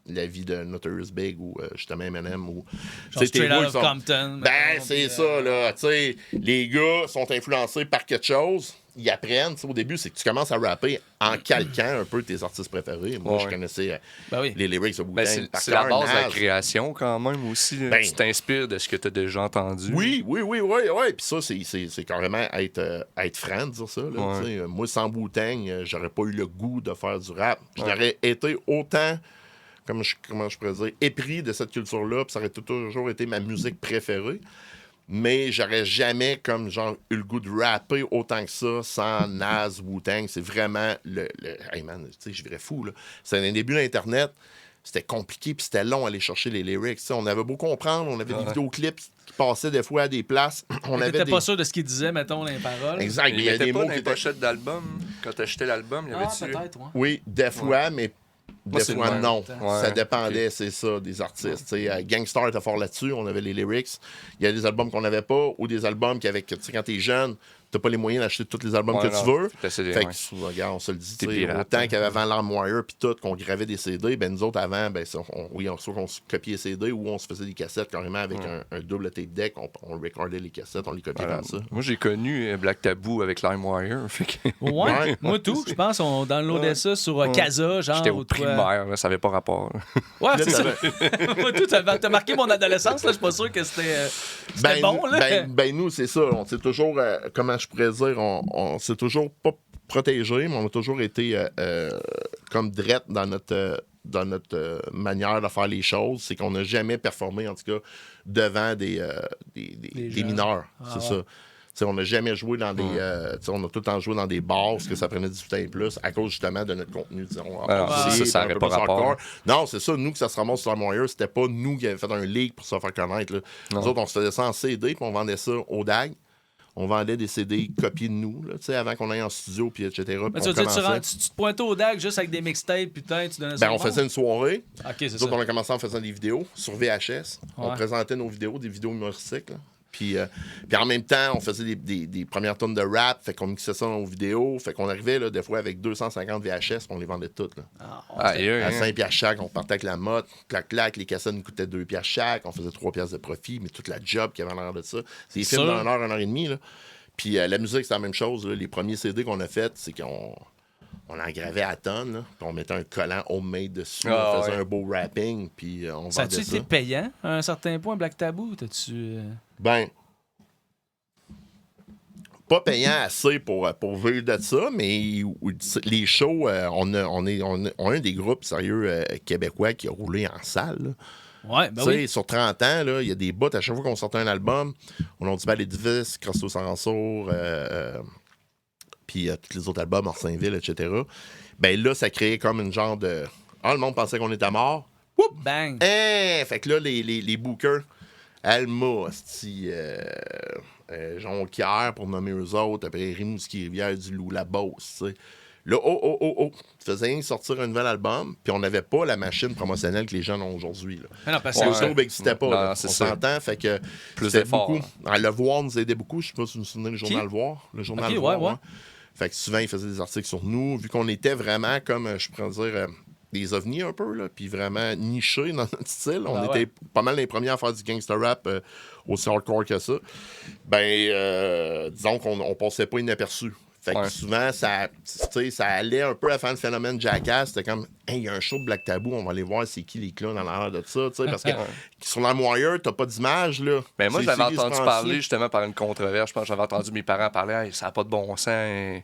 la vie de Notorious Big ou justement Eminem ou
Genre
tu sais,
Straight
tes
Out
gars,
of
ils sont-
Compton.
Ben,
mettons,
c'est
puis,
ça, là. Tu sais, les gars sont influencés par quelque chose, ils apprennent. Tu sais, au début, c'est que tu commences à rapper en calquant un peu tes artistes préférés. Moi,
Ouais.
je connaissais
Ben oui.
les lyrics de
Ben,
Wu-Tang par
c'est la
cœur,
base de la
Nas.
création, quand même, aussi. là.
Ben-
Tu t'inspires de ce que tu as déjà entendu.
Oui. Puis ça, c'est carrément être franc de dire ça. Là,
Ouais.
tu sais. Moi, sans Wu-Tang, j'aurais pas eu le goût de faire du rap. J'aurais été autant, comment je pourrais dire, épris de cette culture-là, puis ça aurait toujours été ma musique préférée. Mais j'aurais jamais, comme genre, eu le goût de rapper autant que ça sans Nas, Wu-Tang. C'est vraiment le... Hey man, tu sais, je virais fou, là. C'était un début d'Internet. C'était compliqué, puis c'était long aller chercher les lyrics. T'sais, on avait beau comprendre, on avait des vidéoclips qui passaient des fois à des places. On avait
pas sûr de ce qu'il disait, mettons, dans les paroles.
Exact, mais il y a des mots
dans
qui
les
étaient...
pochettes d'album, quand t'achetais l'album, il y avait-tu...
peut-être, ouais.
Oui, des fois, mais
Moi,
des
c'est
fois
le même.
non.
Ouais,
Ça dépendait, c'est ça, des artistes. Gangstar était fort là-dessus, on avait les lyrics. Il y a des albums qu'on n'avait pas, ou des albums qui avaient... Tu sais, quand t'es jeune, t'as pas les moyens d'acheter tous les albums que tu veux. Fait que, regarde, on se le dit, autant qu'il y avait avant LimeWire puis tout, qu'on gravait des CD, ben nous autres, avant, ben soit qu'on se copiait les CD ou on se faisait des cassettes carrément avec un double tape deck, on recordait les cassettes, on les copiait comme ça.
Moi, j'ai connu Black Tabou avec LimeWire.
Ouais, moi tout. Je pense qu'on downloadait ça sur Casa, genre.
J'étais au primaire, là, ça avait pas rapport.
Ouais, c'est ça. Moi tout, t'as marqué mon adolescence, là, je suis pas sûr que c'était bon, là.
Ben nous, c'est ça, on s'est toujours, comment je pourrais dire, on s'est toujours pas protégé, mais on a toujours été comme drette dans notre manière de faire les choses. C'est qu'on n'a jamais performé, en tout cas, devant des mineurs. C'est ça. T'sais, on n'a jamais joué dans des. On a tout le temps joué dans des bars parce que ça prenait 18 ans et plus à cause justement de notre contenu.
Ça n'aurait pas rapport.
Non, c'est ça. Nous, que ça se ramasse sur LimeWire, c'était pas nous qui avions fait un leak pour se faire connaître. Là. Nous autres, on se faisait ça en CD puis on vendait ça au DAG. On vendait des CD copiés de nous, là, avant qu'on aille en studio, puis etc.
Mais tu te pointais au DAG juste avec des mixtapes, putain, tu donnais ça.
On faisait une soirée.
OK, c'est
Nous
ça.
autres, on a commencé en faisant des vidéos sur VHS. On présentait nos vidéos, des vidéos humoristiques. Là. Puis en même temps, on faisait des premières tonnes de rap, fait qu'on mixait ça dans nos vidéos, fait qu'on arrivait là, des fois avec 250 VHS, on les vendait toutes. Là. À 5 piastres chaque, on partait avec la motte, clac, les cassettes nous coûtaient 2 piastres chaque, on faisait 3 piastres de profit, mais toute la job qu'il y avait en arrière de ça. C'est des films d'1 heure, 1 heure et demie. Là. Puis la musique, c'est la même chose. Là. Les premiers CD qu'on a fait, c'est qu'on en gravait à tonnes, là, puis on mettait un collant homemade dessus, on faisait un beau wrapping, puis on vendait ça.
Ça a-tu été payant à un certain point, Black Tabou? T'as-tu...
Ben, pas payant assez pour vivre de ça, mais les shows, on a un des groupes sérieux québécois qui a roulé en salle. Là.
Ouais, ben oui.
Sur 30 ans, il y a des bouts. À chaque fois qu'on sortait un album, on a dit les Divis, Crosso Sansour, puis tous les autres albums, Orsainville, etc. Ben là, ça créait comme une genre de... le monde pensait qu'on était mort. Whoop!
Bang!
Fait que là, les bookers, Alma, Jonquière, pour nommer eux autres, après Rimouski, Rivière du Loup, La Beauce, tu sais. Là, tu faisais rien sortir un nouvel album, puis on n'avait pas la machine promotionnelle que les jeunes ont aujourd'hui.
Non, parce
que
que
YouTube n'existait pas.
Non,
on s'entend, fait que
plus
c'était
d'efforts.
beaucoup. Le Voir nous aidait beaucoup. Je sais pas si vous vous souvenez du journal Voir. Le journal Voir, ouais. Fait que souvent, ils faisaient des articles sur nous. Vu qu'on était vraiment, comme je pourrais dire, des ovnis un peu, là, puis vraiment nichés dans notre style. On était pas mal les premiers à faire du gangster rap aussi hardcore que ça. Disons qu'on passait pas inaperçu. Fait que souvent, ça allait un peu à faire le phénomène Jackass. C'était comme, il y a un show de Black Tabou, on va aller voir c'est qui les clowns dans l'air de ça. Parce que sur LimeWire, t'as pas d'image. Là.
Mais moi, j'avais entendu parler justement par une controverse. Je pense que j'avais entendu mes parents parler, ça n'a pas de bon sens.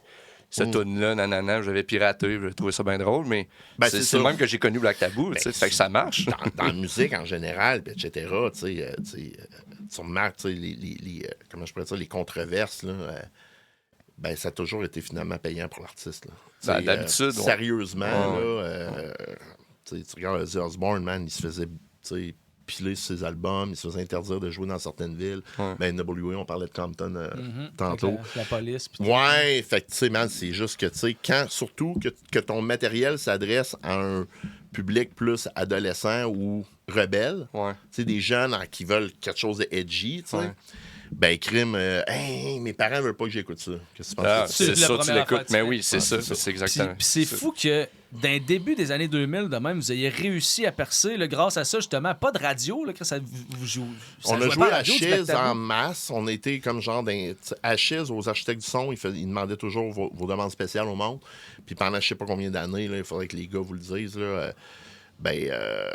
Cette tune-là, nanana, j'avais piraté, j'ai trouvé ça bien drôle, mais c'est le même que j'ai connu Black Tabou, fait que ça marche.
Dans la musique en général, etc., tu remarques comment je pourrais dire, les controverses, là, ça a toujours été finalement payant pour l'artiste.
D'habitude.
Sérieusement, tu regardes Ozzy Osbourne, man, il se faisait piler sur ses albums, il se faisait interdire de jouer dans certaines villes. NWA, on parlait de Compton tantôt.
La police.
Ouais, fait que tu sais, man, c'est juste que, tu sais, surtout que ton matériel s'adresse à un public plus adolescent ou rebelle, tu sais, des jeunes qui veulent quelque chose de edgy, tu sais. Crime, mes parents veulent pas que j'écoute ça. Qu'est-ce que tu penses?
C'est ça, tu l'écoutes. Mais oui, c'est ça, c'est exactement.
Puis c'est fou que dans le début des années 2000, de même, vous ayez réussi à percer là, grâce à ça, justement. Pas de radio, là, que ça vous joue.
On a joué à Chiz en masse. On était comme genre à Chiz, aux architectes du son, ils demandaient toujours vos demandes spéciales au monde. Puis pendant je sais pas combien d'années, il faudrait que les gars vous le disent. Là,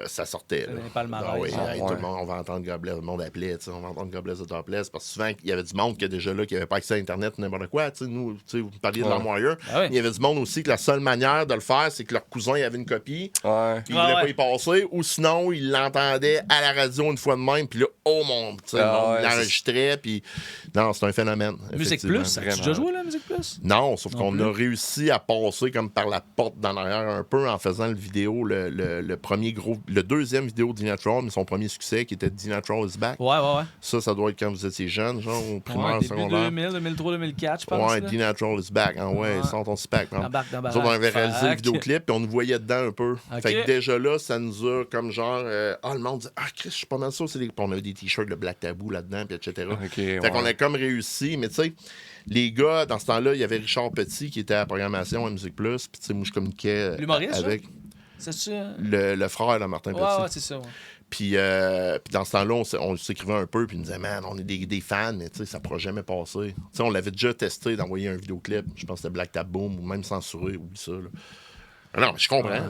ça sortait. Là.
Pas le
Ah oui, tout le monde, on va entendre Gobless, le monde appelait, on va entendre Gobless de Topless, parce que souvent, il y avait du monde qui était déjà là, qui n'avait pas accès à Internet, n'importe quoi. Nous, vous parliez de l'Armoire. Il y avait du monde aussi que la seule manière de le faire, c'est que leur cousin il avait une copie, puis il ne voulait pas y passer, ou sinon, il l'entendait à la radio une fois de même, puis là, le monde l'enregistrait, puis non, c'est un phénomène.
Musique Plus, as-tu déjà joué là, Musique Plus?
Non, sauf qu'on a réussi à passer comme par la porte d'en arrière un peu en faisant le deuxième vidéo de D-Natural, mais son premier succès qui était D-Natural is Back.
Ouais.
Ça doit être quand vous étiez jeune, genre au primaire, secondaire.
2000, 2003, 2004, je pense.
Ouais, D-Natural is Back. Sort ton spec. Nous autres, on avait réalisé le vidéoclip et on nous voyait dedans un peu. Fait que déjà là, ça nous a comme genre, le monde dit, Chris, je suis pas mal sûr, on avait des t-shirts de Black Taboo là-dedans, puis etc. Fait qu'on a comme réussi, mais tu sais, les gars, dans ce temps-là, il y avait Richard Petit qui était à la programmation à Musique Plus, puis tu sais, moi, je communiquais avec.
C'est-tu...
Le frère de Martin Petit.
Ouais, c'est ça. Ouais.
Puis dans ce temps-là, on s'écrivait un peu, puis il nous disait, man, on est des fans, mais tu sais, ça pourra jamais passer. Tu sais, on l'avait déjà testé d'envoyer un vidéoclip, je pense que c'était Black Tab Boom, ou même censuré, oublie ça. Là. Non, mais je comprends.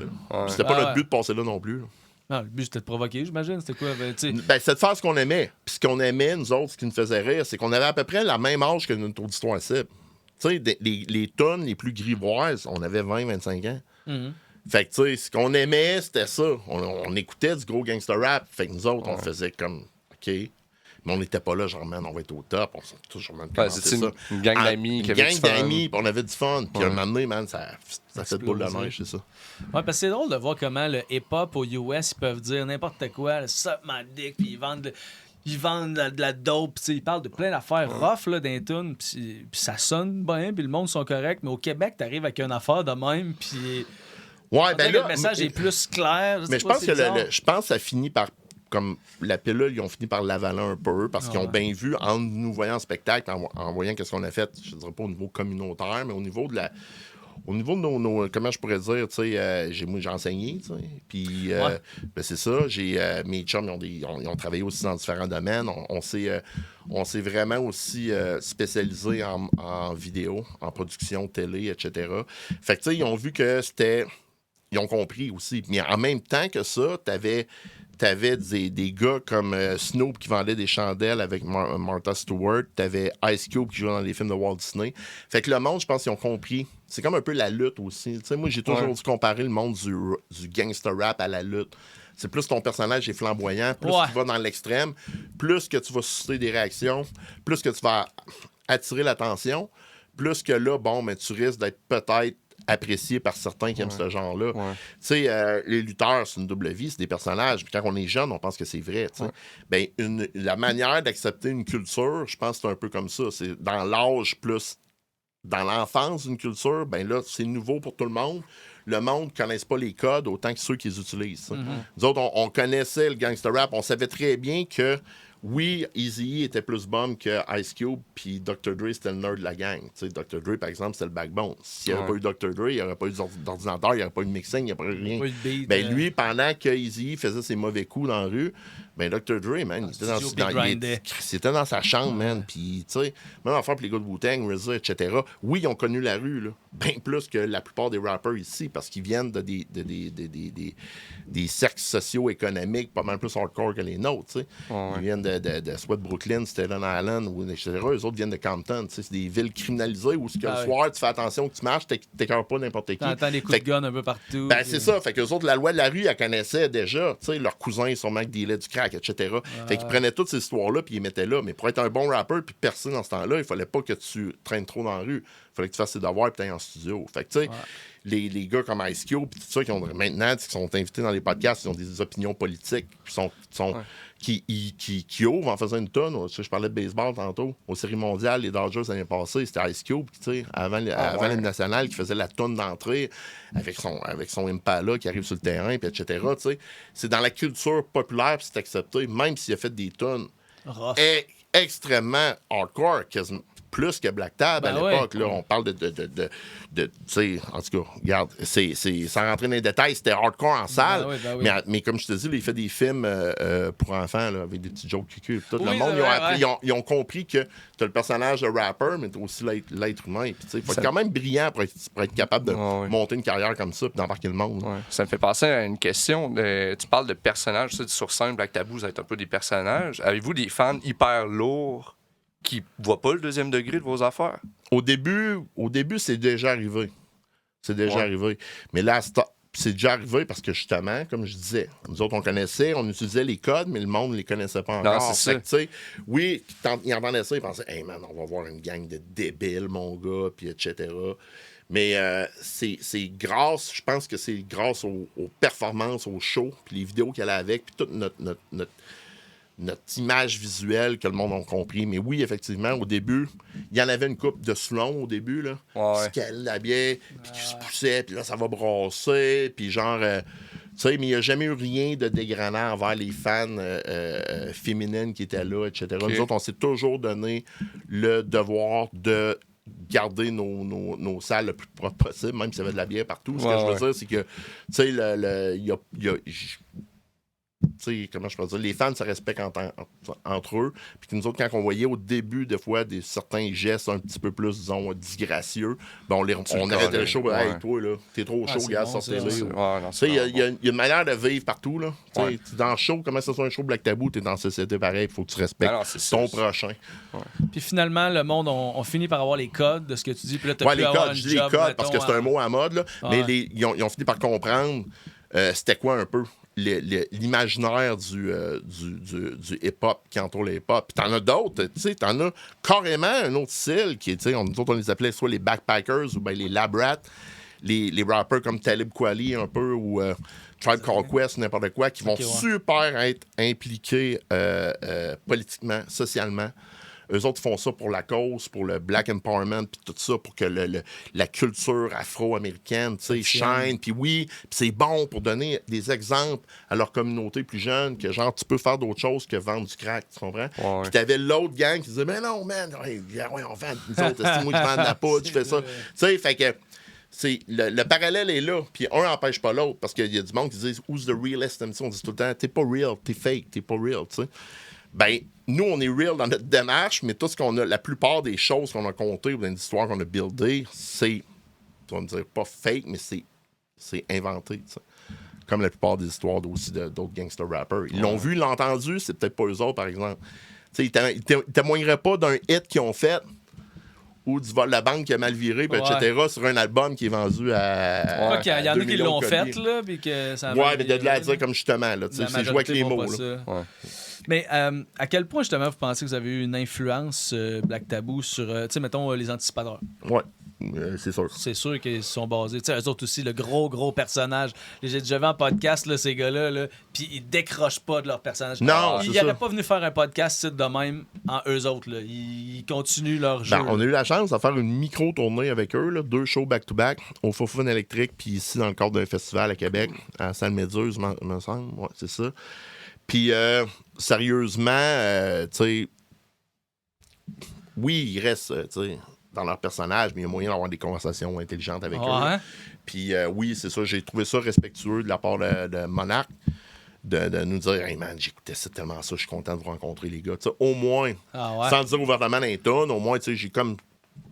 C'était pas notre but de passer là non plus. Là.
Non, le but, c'était de provoquer, j'imagine. C'était quoi?
C'était de faire ce qu'on aimait. Puis ce qu'on aimait, nous autres, ce qui nous faisait rire, c'est qu'on avait à peu près la même âge que notre auditoire cible. Tu sais, les tonnes les plus grivoises, on avait 20-25 ans.
Mm-hmm.
Fait que, tu sais, ce qu'on aimait, c'était ça. On écoutait du gros gangster rap. Fait que nous autres, on faisait comme, OK. Mais on n'était pas là, genre, man, on va être au top. On s'est toujours, man,
c'était une gang d'amis qui avait du fun. Une gang d'amis,
puis on avait du fun. Puis un moment donné, man, ça fait de boule de neige, c'est ça.
Ouais, parce que c'est drôle de voir comment le hip-hop aux US, ils peuvent dire n'importe quoi, le suck my dick, puis ils vendent de la dope, ils parlent de plein d'affaires rough là, dans les tunes, puis ça sonne bien, puis le monde sont corrects. Mais au Québec, t'arrives avec une affaire de même, puis...
Ouais, ben là,
le message est plus clair.
Mais je pense que ça finit par, comme la pilule, ils ont fini par l'avaler un peu parce qu'ils ont bien vu en nous voyant en spectacle, en voyant qu'est-ce qu'on a fait, je ne dirais pas au niveau communautaire, mais au niveau de nos comment je pourrais dire, tu sais, j'ai enseigné, tu sais, puis c'est ça, mes chums, ils ont travaillé aussi dans différents domaines, on s'est vraiment aussi spécialisé en vidéo, en production télé, etc. Fait que, tu sais, ils ont vu que c'était... Ils ont compris aussi. Mais en même temps que ça, t'avais des gars comme Snoop qui vendait des chandelles avec Martha Stewart. T'avais Ice Cube qui jouait dans les films de Walt Disney. Fait que le monde, je pense qu'ils ont compris. C'est comme un peu la lutte aussi. T'sais, moi, j'ai toujours dû comparer le monde du gangster rap à la lutte. C'est plus ton personnage est flamboyant, plus tu vas dans l'extrême, plus que tu vas susciter des réactions, plus que tu vas attirer l'attention, plus que là, tu risques d'être peut-être apprécié par certains qui aiment ce genre-là. Tu sais, les lutteurs, c'est une double vie, c'est des personnages. Puis quand on est jeune, on pense que c'est vrai. La manière d'accepter une culture, je pense que c'est un peu comme ça. C'est dans l'âge plus dans l'enfance d'une culture, là, c'est nouveau pour tout le monde. Le monde ne connaisse pas les codes autant que ceux qui les utilisent. Nous autres, on connaissait le gangster rap. On savait très bien que oui, Eazy-E était plus bum que Ice Cube, puis Dr. Dre, c'était le nerd de la gang. T'sais, Dr. Dre, par exemple, c'était le backbone. S'il n'y avait pas eu Dr. Dre, il n'y aurait pas eu d'ordinateur, il n'y aurait pas eu de mixing, il n'y aurait pas eu rien. Lui, pendant que Eazy-E faisait ses mauvais coups dans la rue, Dr. Dre, man, il était dans sa chambre, man. Puis, tu sais, même affaire pour les gars de Wu-Tang, RZA, etc. Oui, ils ont connu la rue, là. Bien plus que la plupart des rappers ici, parce qu'ils viennent de des cercles socio-économiques pas mal plus hardcore que les nôtres, tu sais. Ils viennent de soit de Brooklyn, Staten Island, etc. Eux autres viennent de Compton, tu sais. C'est des villes criminalisées où le soir, tu fais attention que tu marches, t'écœures pas n'importe qui.
T'entends des coups de gun un peu partout.
C'est ça. Fait qu'eux autres, la loi de la rue, ils connaissaient déjà. Tu sais, leurs cousins, sûrement qui dealaient du crack, etc. Fait qu'ils prenaient toutes ces histoires-là puis ils les mettaient là. Mais pour être un bon rappeur puis percer dans ce temps-là, il fallait pas que tu traînes trop dans la rue. Il fallait que tu fasses tes devoirs et tu ailles en studio. Fait que, tu sais, les gars comme Ice Cube puis tout ça, qui sont invités dans les podcasts, ils ont des opinions politiques, qui ouvrent en faisant une tonne. Je parlais de baseball tantôt. Aux séries mondiales, les Dodgers l'année passée, c'était Ice Cube, avant l'hymne national, qui faisait la tonne d'entrée avec son Impala qui arrive sur le terrain, puis etc. T'sais. C'est dans la culture populaire, puis c'est accepté, même s'il a fait des tonnes extrêmement hardcore, plus que Black Tab à l'époque. Là, on parle de tu sais, en tout cas, regarde, c'est sans rentrer dans les détails, c'était hardcore en salle. Mais comme je te dis, il fait des films pour enfants là, avec des petits jokes cucu. Tout le monde, ils ont compris que tu as le personnage de rapper, mais tu as aussi l'être humain. Il faut être quand même brillant pour être capable de monter une carrière comme ça et d'embarquer le monde.
Ouais. Ça me fait penser à une question. Tu parles de personnages, sur scène, Black Tabou, ça va être un peu des personnages. Avez-vous des fans hyper lourds qui voient pas le deuxième degré de vos affaires?
Au début, c'est déjà arrivé. Mais là, c'est déjà arrivé parce que, justement, comme je disais, nous autres, on connaissait, on utilisait les codes, mais le monde ne les connaissait pas encore.
Non, c'est ça.
Oui, ils entendaient ça, ils pensaient « Hey, man, on va voir une gang de débiles, mon gars, puis etc. » Mais c'est grâce, je pense que c'est grâce aux performances, aux shows, puis les vidéos qu'elle a avec, puis toute notre image visuelle que le monde a compris. Mais oui, effectivement, au début, il y en avait une couple de Sloan au début, là, qui se calait la bière, puis qui se poussait, puis là, ça va brasser, puis genre... tu sais, mais il n'y a jamais eu rien de dégradant envers les fans féminines qui étaient là, etc. Okay. Nous autres, on s'est toujours donné le devoir de garder nos salles le plus propre possible, même s'il y avait de la bière partout. Ce que je veux dire, c'est que, tu sais, comment je peux dire, les fans se respectent entre eux, puis que nous autres, quand on voyait au début, des fois, certains gestes un petit peu plus, disons, disgracieux, ben on arrêtait le show, hey, toi, là, t'es trop chaud, gars, sortez-le. Il y a une manière de vivre partout, là. Ouais. Dans le show, comment ça soit un show Black Tabou, t'es dans la société pareil, il faut que tu respectes ton prochain.
Ouais. Puis finalement, le monde, on finit par avoir les codes de ce que tu dis, puis là, t'as pu avoir
je dis les codes, parce que c'est un mot à mode, là, mais ils ont fini par comprendre c'était quoi un peu l'imaginaire du hip-hop qui entoure le hip-hop. Puis t'en as d'autres, tu sais, t'en as carrément un autre style qui est, tu sais, nous autres, on les appelait soit les backpackers ou bien les lab rats, les rappers comme Talib Kweli un peu ou Tribe Called Quest, n'importe quoi, qui vont super être impliqués politiquement, socialement. Eux autres font ça pour la cause, pour le Black Empowerment, puis tout ça, pour que la culture afro-américaine, tu sais, shine. Puis oui, pis c'est bon pour donner des exemples à leur communauté plus jeune, que genre, tu peux faire d'autres choses que vendre du crack, tu comprends? Ouais. Puis t'avais l'autre gang qui disait, mais non, man, on vend, nous autres, c'est moi qui vends de la poudre, tu fais ça. Tu sais, fait que le parallèle est là, puis un n'empêche pas l'autre, parce qu'il y a du monde qui dit, who's the realest? On dit tout le temps, t'es pas real, t'es fake, t'es pas real, tu sais. Ben, nous, on est real dans notre démarche, mais tout ce qu'on a, la plupart des choses qu'on a comptées ou dans les histoires qu'on a buildées, c'est, on va dire pas fake, mais c'est inventé, t'sais. Comme la plupart des histoires aussi d'autres gangster rappers. Ils l'ont vu, ils l'ont entendu, c'est peut-être pas eux autres, par exemple. Ils témoigneraient pas d'un hit qu'ils ont fait ou du vol de la banque qui a mal viré, etc., sur un album qui est vendu à.
Il y en a qui l'ont fait, là, puis que ça a
mais de là à dire comme justement, là, c'est jouer avec les mots. Là.
Mais à quel point, justement, vous pensez que vous avez eu une influence Black Tabou sur, tu sais, mettons, les anticipateurs?
Ouais. C'est sûr.
C'est sûr qu'ils sont basés. Tu sais, eux autres aussi, le gros personnage. J'ai déjà vu en podcast, là, ces gars-là, là, puis ils décrochent pas de leur personnage.
Non,
ils n'auraient pas venu faire un podcast de même en eux autres. Là. Ils continuent leur jeu.
On a eu la chance de faire une micro-tournée avec eux, là, 2 shows back-to-back au Fofun électrique, puis ici, dans le cadre d'un festival à Québec, à Salle-Méduse, me semble. Ouais, c'est ça. Puis, sérieusement, tu sais, oui, ils restent, tu sais, dans leur personnage, mais il y a moyen d'avoir des conversations intelligentes avec eux. Puis oui, c'est ça, j'ai trouvé ça respectueux de la part de Monarch de nous dire « Hey man, j'écoutais ça tellement ça, je suis content de vous rencontrer les gars. » Au moins, sans dire ouvertement dans les tonnes, au moins, j'ai comme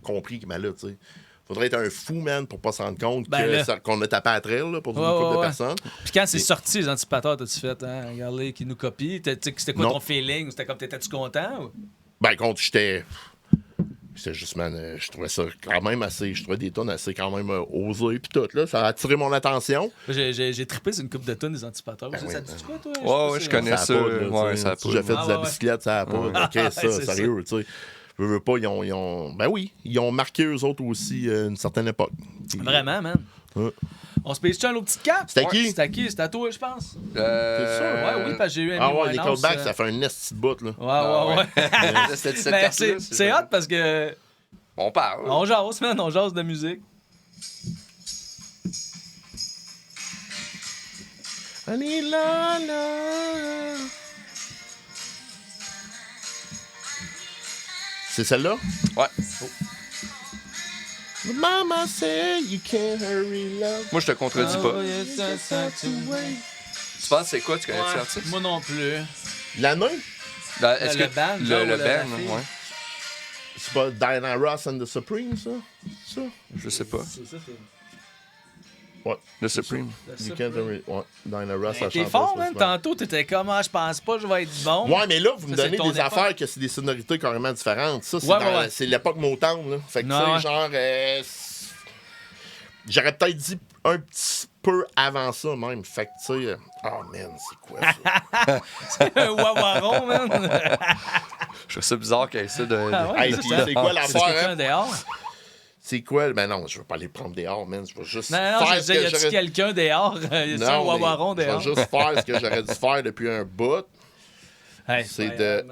compris que, ben là, tu sais, faudrait être un fou, man, pour pas se rendre compte qu'on a tapé à trail là, pour une couple de personnes.
Puis quand c'est sorti, les anticipateurs, t'as-tu fait, hein, regardez, qui nous copient? C'était quoi ton feeling? C'était comme, t'étais-tu content? Ou?
Ben, contre, j'étais juste, man, je trouvais ça quand même assez, je trouvais des tonnes assez quand même osées pis tout, là, ça a attiré mon attention.
J'ai trippé sur une coupe de tonnes des anticipateurs.
Ben
ça te dit quoi, toi?
Ouais, je connais ça.
J'ai fait de la bicyclette, ça a pas. OK, ça, sérieux, tu sais. Je veux pas, ils ont... Ben oui, ils ont marqué eux autres aussi une certaine époque.
Vraiment, man. On se pèse-tu un autre petit cap?
C'était qui?
C'était à toi, je pense.
C'est sûr?
Ouais, oui, parce que j'ai eu un
les callbacks, ça fait un esti de bout, là.
Ouais. C'est hot parce que...
On parle.
On jase, man, on jase de musique.
Allez, là. C'est celle-là?
Ouais.
Mama said you can't hurry love.
Moi, je te contredis pas. Tu penses c'est quoi? Tu connais
Ouais,
l'artiste?
moi non plus.
L'année?
Est-ce
Le
que
band, genre,
le
ou la
band,
fille?
ouais.
C'est pas Diana Ross and the Supremes, ça?
Je sais pas.
C'est ça,
Ouais.
Le Supreme.
You can't hurry... Ouais, Diana Ross, ça
T'es
chante.
fort, man. Tantôt, t'étais comme, je pense pas, je vais être bon.
Ouais, mais là, vous me
Ça, c'est
donnez
ton
des
époque.
affaires que c'est des sonorités carrément différentes. Ça, c'est
Ouais.
c'est l'époque Motown, là. Fait que, tu
Non, ouais.
sais, genre... J'aurais peut-être dit un petit peu avant ça, même. Fait que, tu sais... Oh, man, c'est quoi, ça?
C'est un wawaron, man.
Je trouve ça bizarre qu'il y ait ça de.
Ah ouais,
Hey,
c'est
puis
ça.
c'est quoi
C'est
l'affaire,
quelqu'un
hein?
dehors?
C'est quoi? Ben non, je veux pas aller prendre dehors, man. Je vais juste
Non,
faire
je
ce
disais,
que
y a-tu
j'aurais...
quelqu'un dehors? Y a-tu un
Non,
wawaron
mais je
dehors?
vais juste faire ce que j'aurais dû faire depuis un bout.
Hey,
C'est
ouais,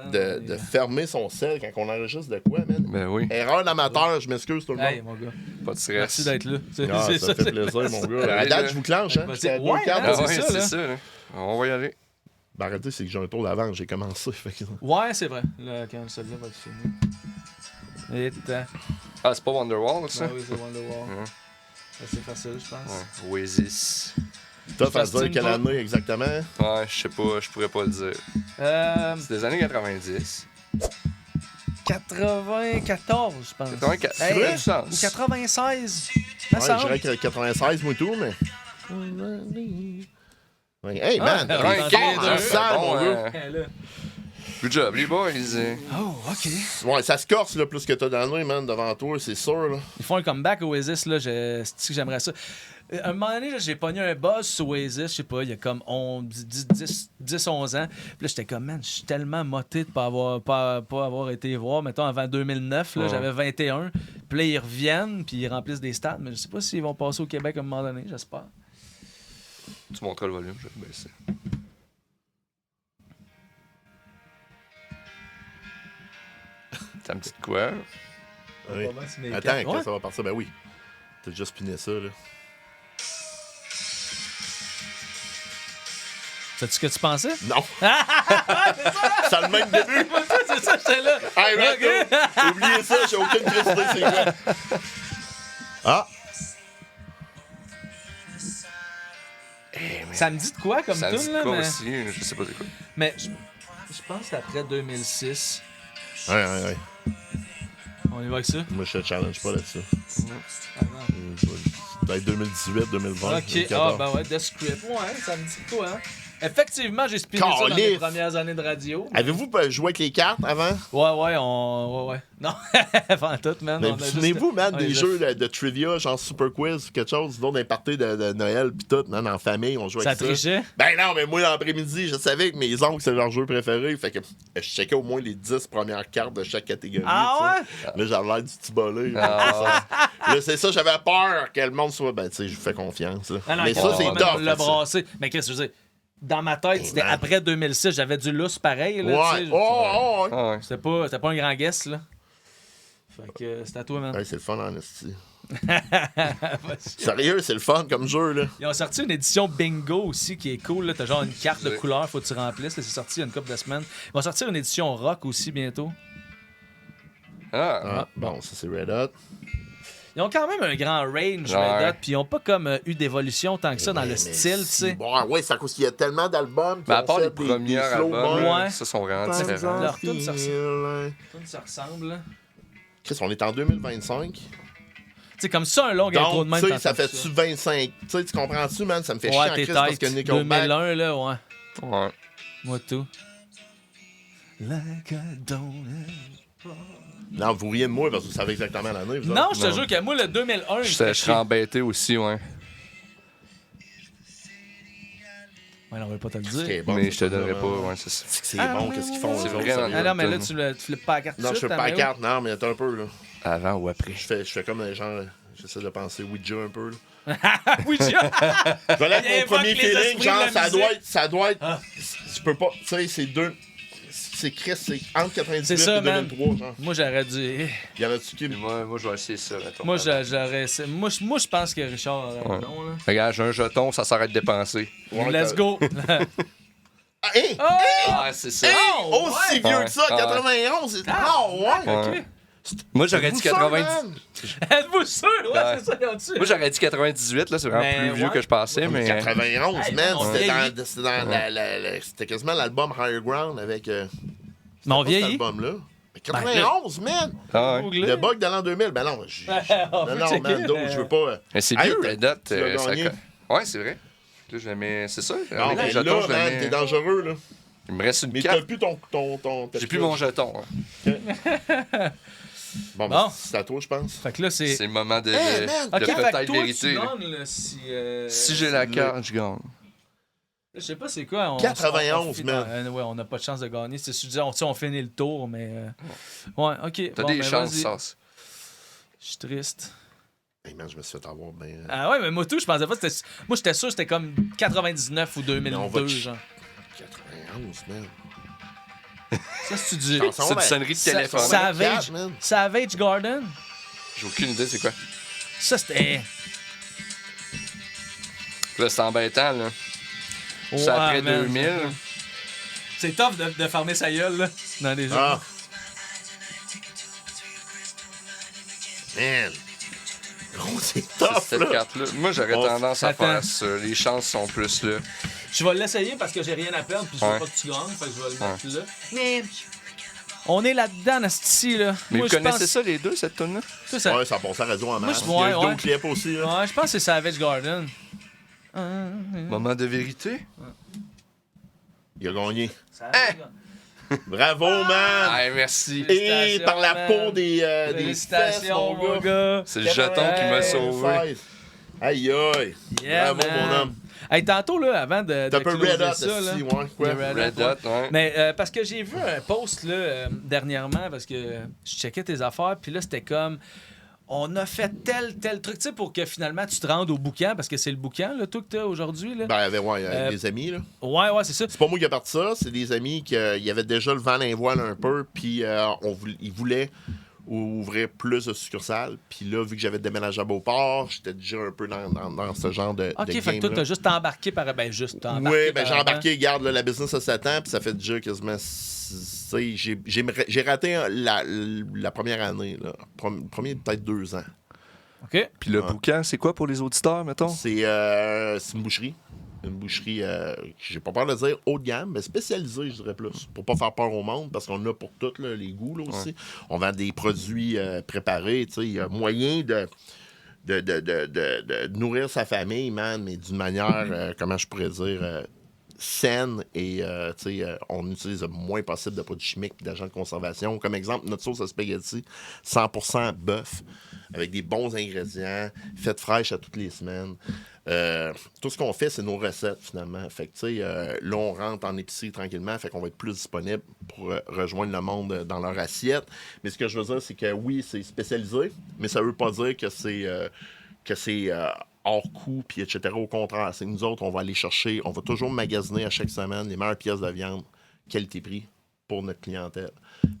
de fermer son sel quand on enregistre de quoi, man?
Ben oui,
Erreur d'amateur, je m'excuse tout le monde.
Hey, mon gars.
pas de stress.
Merci d'être là. C'est
Ah,
c'est
ça fait
c'est-
plaisir, mon gars. À date, je vous clenche, hein?
Ben,
J'étais à
ouais,
2-4.
man,
Ah ouais,
c'est ça,
c'est
là.
ça, là. On va y aller.
Ben, arrêtez, c'est que j'ai un tour d'avance, j'ai commencé. Fait que...
Ouais, c'est vrai. Là, quand celui-là va être fini. Et
Ah, c'est pas Wonderwall, ça?
Ah oui, c'est Wonderwall.
Ouais.
C'est facile, je pense.
Ouais. Oasis.
Tough à
T'astines
dire quelle
pas?
année exactement.
Ouais, je sais pas, je pourrais pas le dire. C'est des années 90.
94, je pense.
84.
Hey,
Ça fait du sens.
ou 96.
Ouais, je dirais que 96, moi tout, mais. Ouais, hey, man!
Ah,
t'es
ouais,
fort
ok,
en
deux.
salle, mon gars!
Good job, les boys.
Oh, OK.
Ouais, ça se corse, là, plus que t'as d'années, man, devant toi, c'est sûr, là.
Ils font un comeback Oasis, là. C'est-tu que j'aimerais ça. À un moment donné, là, j'ai pogné un buzz sur Oasis, je sais pas, il y a comme 10-11 ans. Puis là, j'étais comme, man, je suis tellement moté de pas avoir été voir, mettons, avant 2009, là,
Ouais.
j'avais 21. Puis là, ils reviennent, puis ils remplissent des stades, mais je sais pas s'ils vont passer au Québec à un moment donné, j'espère.
Tu montres le volume, je vais baisser. T'as un petit de quoi?
Oui. Attends,
Ouais.
quand ça va partir, ben oui. T'as déjà spiné ça, là.
Sais-tu ce que tu pensais?
Non! Ça a le même début!
C'est ça, j'étais là.
Hey, man,
Ok.
no, oubliez ça, j'ai aucune crise d'idée, c'est quoi. Ah!
Ça me dit de quoi comme
Ça me dit
tune,
de
là?
quoi
Mais,
aussi? Je sais pas de quoi.
mais je pense que c'est après 2006.
Ouais.
On y va avec ça?
Moi, je te challenge pas là-dessus.
Ah, non.
Peut-être 2018, 2020.
Ok,
2014.
ben ouais, The Script. Ouais, ça me dit de quoi, hein? Effectivement, j'ai spiné ça dans mes
Calif!
premières années de radio.
Avez-vous joué avec les cartes avant?
Ouais, ouais. Non, avant tout, man.
Mais
on a juste-
souvenez-vous, man,
on
des
les a-
jeux de trivia, genre Super Quiz ou quelque chose, d'autres des parties de Noël pis tout, man, en famille, on jouait
Ça
avec ça.
trichait?
Ben non, mais moi, l'après-midi, je savais que mes oncles, c'est leur jeu préféré, fait que je checkais au moins les 10 premières cartes de chaque catégorie.
Ah
tu sais. Là, j'avais l'air du petit bolé.
Ah,
Là, c'est ça, j'avais peur que le monde soit... Ben, tu sais, je vous fais confiance, là.
Ah non,
mais
ok,
ça,
on
c'est
va
tough.
le
ça.
brasser. Mais qu'est-ce que je veux dire? Dans ma tête, c'était
man.
après 2006, j'avais du lousse pareil. Là,
Ouais.
tu sais,
Oh.
ah ouais.
C'était pas un grand guess, là. Fait que c'était à toi, man.
Ouais, c'est le fun, en esti. Sérieux, c'est le fun comme jeu, là.
Ils ont sorti une édition bingo aussi qui est cool. Là. T'as genre une carte de
Oui.
couleur, faut que tu remplisses. Là, c'est sorti il y a une couple de semaines. Ils vont sortir une édition rock aussi bientôt.
Ah,
Ah, bon, ça, c'est Red Hot.
Ils ont quand même un grand range,
Ouais.
Red Hot, puis ils ont pas comme eu d'évolution tant que ça dans
Ouais,
le
mais
style, tu
si,
sais.
Bon, ouais, c'est à cause qu'il y a tellement d'albums. qui
mais à
ont
part
fait
les
des
premiers
slow
albums,
burn.
Ouais.
ça sont vraiment
Par
différents.
Leur tune, ça
exemple,
Tout ça ressemble, là.
Chris, on est en 2025.
Tu sais, comme ça, un long intro de
Donc,
même.
tu sais,
t'entends
ça
tout
fait-tu 25... Tu sais, tu comprends-tu, man? Ça me fait chier
Ouais,
en
t'es
Chris parce que
tête.
Nickelback...
2001, là, ouais.
Ouais.
Moi, tout. Like I don't
Non, vous riez de moi parce que vous savez exactement l'année. vous
Non,
autres.
je te
Non.
jure que moi, le 2001,
Je serais embêté aussi, ouais.
Ouais, on va pas te le
Ce qui
dire.
est bon,
Mais je te
c'est
donnerais pas,
vraiment-
ouais, c'est ça.
C'est que c'est
Ah,
bon,
ouais,
qu'est-ce qu'ils
ouais,
font,
ouais.
eux
C'est
autres,
vrai,
sérieux.
Ah non, mais là,
Tonne.
tu flippes pas la carte.
Non, je fais pas la carte, non, mais attends un peu, là.
Avant ou après?
Je fais comme des gens... J'essaie de penser Ouija un peu, là.
Oui, tu
Je vais aller avec
Il
mon
invoque
premier
les
feeling,
esprits de
genre,
la
ça
musique.
doit être... Je peux pas... Tu sais, c'est deux... C'est Chris, c'est entre 98
C'est ça,
et
man.
2003, genre.
Moi, j'aurais dû.
Il y en a-tu qui...
Moi, je vais essayer ça. Mettons,
Moi,
avant.
j'aurais. Moi, je pense que Richard aurait
Ouais.
raison, là.
Regarde, j'ai un jeton, ça s'arrête de dépenser.
Ouais,
Let's
t'as-
go!
Ah, hey!
Ah, c'est ça.
Hey! Aussi vieux
Ouais.
que ça,
Ah, ouais.
91! c'est- Ah, ouais!
Ok.
Ouais. Moi, j'aurais dit 90.
Êtes-vous sûr? Ouais, c'est ça, ils ont tué.
Moi, j'aurais dit 98, là, c'est vraiment
Mais
plus vieux
ouais.
que je pensais, mais.
91,
Hey,
man.
on
C'était
vieillit.
c'était quasiment l'album Higher Ground avec.
Mais on
c'était pas cet
vieillit.
album-là. Mais 91, man!
Ah ouais.
Googlez.
Le bug de l'an 2000, ben non.
On peut
Non,
checker,
man, donc, je veux pas.
Mais c'est
Hey,
vieux, Red Hot.
tu l'as gagné.
Ouais, c'est vrai. Là, je le mets. C'est ça.
Non,
Avec
mais
les
là,
jetons, je le
man,
mets-
t'es dangereux, là.
Il me reste une
Mais
carte.
t'as plus ton.
J'ai plus mon jeton. Hein.
Bon,
Bon.
c'est à toi, je pense.
Fait que là, c'est.
C'est le moment de,
Hey, man!
Ok,
de
fait que
peut-être
toi,
vérité.
tu
là.
gagnes, là, si...
Si j'ai la carte, je gagne.
Je sais pas c'est quoi.
91, man.
Ouais, on n'a pas de chance de gagner. C'est sûr, on finit le tour, mais... Ouais, OK.
T'as
bon,
des
ben,
chances,
vas-y.
Sas.
Je suis triste.
Hey, man, je me suis fait avoir ben.
Ah ouais, mais moi, tout, je pensais pas que c'était... Moi, j'étais sûr que c'était comme 99 ou
Mais on va
2002,
ch-
genre.
91, man.
Ça, c'est du...
Chanson,
C'est une
ben,
sonnerie de
Sa-
téléphone.
Savage.
man.
Savage Garden.
J'ai aucune idée c'est quoi.
Ça, c'était...
Là, c'est embêtant, là. C'est
Ouais,
après
man.
2000.
C'est tough de fermer sa gueule, là, dans les jeux.
Ah. Man. Gros, c'est
C'est
tough,
cette
là.
carte-là. Moi, j'aurais
Oh,
tendance à
attends.
faire ça. Les chances sont plus là.
Je vais l'essayer parce que j'ai rien à perdre puis je veux
Ouais.
pas que tu gagnes, fait que je vais le mettre là. Mais on est là-dedans, Nasty, là.
Mais
Moi,
vous
je
connaissez
pense...
ça, les deux, cette tune là
Ça, ça...
Ouais, ça passe à la radio en masse.
je-
Il y a
ouais,
eu
ouais.
d'autres clips aussi, là.
Ouais, je pense que c'est Savage Garden.
Moment de vérité.
Il a gagné.
Savage Garden.
Bravo, man!
Ah, merci.
Et
Félicitations,
par la
man.
peau des fesses,
Félicitations,
mon
mon
gars.
gars.
C'est le jeton qui m'a sauvé.
Aïe, aïe.
Yeah,
Bravo,
man.
mon homme.
Hey, tantôt, là, avant de
T'as un peu
closer
Red Hot,
ça, là.
ici, ouais, quoi.
Le
Red
ouais.
Hot, ouais.
Mais parce que j'ai vu un post là, dernièrement, parce que je checkais tes affaires, puis là, c'était comme... On a fait tel truc, tu sais, pour que finalement tu te rendes au boucan, parce que c'est le boucan, là, toi, que t'as aujourd'hui, là.
Ben, ouais, avec des amis, là.
Ouais, c'est ça.
C'est pas moi qui ai parti ça, c'est des amis qui y avait déjà le vent dans les voiles un peu, puis ils voulaient ouvrir plus de succursales. Puis là, vu que j'avais déménagé à Beauport, j'étais déjà un peu dans ce genre de
OK,
de
fait que toi,
game-là.
t'as juste embarqué par... Ben, juste t'as embarqué
Oui, ben
par
j'ai
avant.
embarqué, garde là, la business à 7 ans, puis ça fait déjà quasiment... J'ai raté la première année, là. Premier peut-être 2 ans.
OK.
Puis le
Ouais.
boucan, c'est quoi pour les auditeurs, mettons?
C'est une boucherie. Une boucherie, j'ai pas peur de dire haut de gamme, mais spécialisée, je dirais plus. Pour pas faire peur au monde, parce qu'on a pour tous là, les goûts là, aussi.
Ouais.
On vend des produits préparés. Il y a moyen de nourrir sa famille, man, mais d'une manière, comment je pourrais dire, saine et on utilise le moins possible de produits chimiques et d'agents de conservation. Comme exemple, notre sauce à spaghetti, 100% bœuf, avec des bons ingrédients, faite fraîche à toutes les semaines. Tout ce qu'on fait, c'est nos recettes, finalement. Fait que, là, on rentre en épicerie tranquillement, fait qu'on va être plus disponible pour rejoindre le monde dans leur assiette. Mais ce que je veux dire, c'est que oui, c'est spécialisé, mais ça veut pas dire que c'est hors coût, puis etc. Au contraire, c'est nous autres, on va aller chercher, on va toujours magasiner à chaque semaine les meilleures pièces de viande, qualité-prix, pour notre clientèle.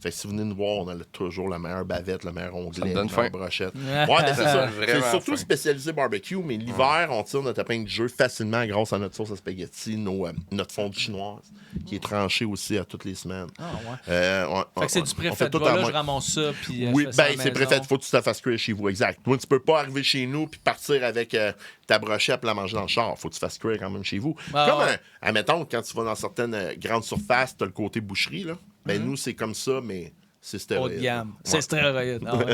Fait que si vous venez nous voir, on a toujours la meilleure bavette, le meilleur onglet,
Ça me
la
donne
meilleure
faim.
brochette. Ouais, ben c'est ça.
Vraiment
C'est surtout
faim.
spécialisé barbecue, mais l'hiver, on tire notre épingle du jeu facilement grâce à notre sauce à spaghetti, notre fondue chinoise, qui est tranchée aussi à toutes les semaines.
Ah, ouais.
Fait
Fait que c'est du préfet. Là, je ramasse ça, puis
oui,
je fais ça à
ben
la
c'est
maison.
préfet. Faut que tu te fasses cuire chez vous, exact. Toi, tu peux pas arriver chez nous puis partir avec ta brochette et la manger dans le char. Faut que tu fasses cuire quand même chez vous.
Ah,
Comme,
ouais.
admettons, quand tu vas dans certaines grandes surfaces, t'as le côté boucherie, là. Ben nous, c'est comme ça, mais c'est
Mm-hmm. Haut
stéroïde.
de gamme.
Ouais.
C'est stéroïde. Ah, ouais.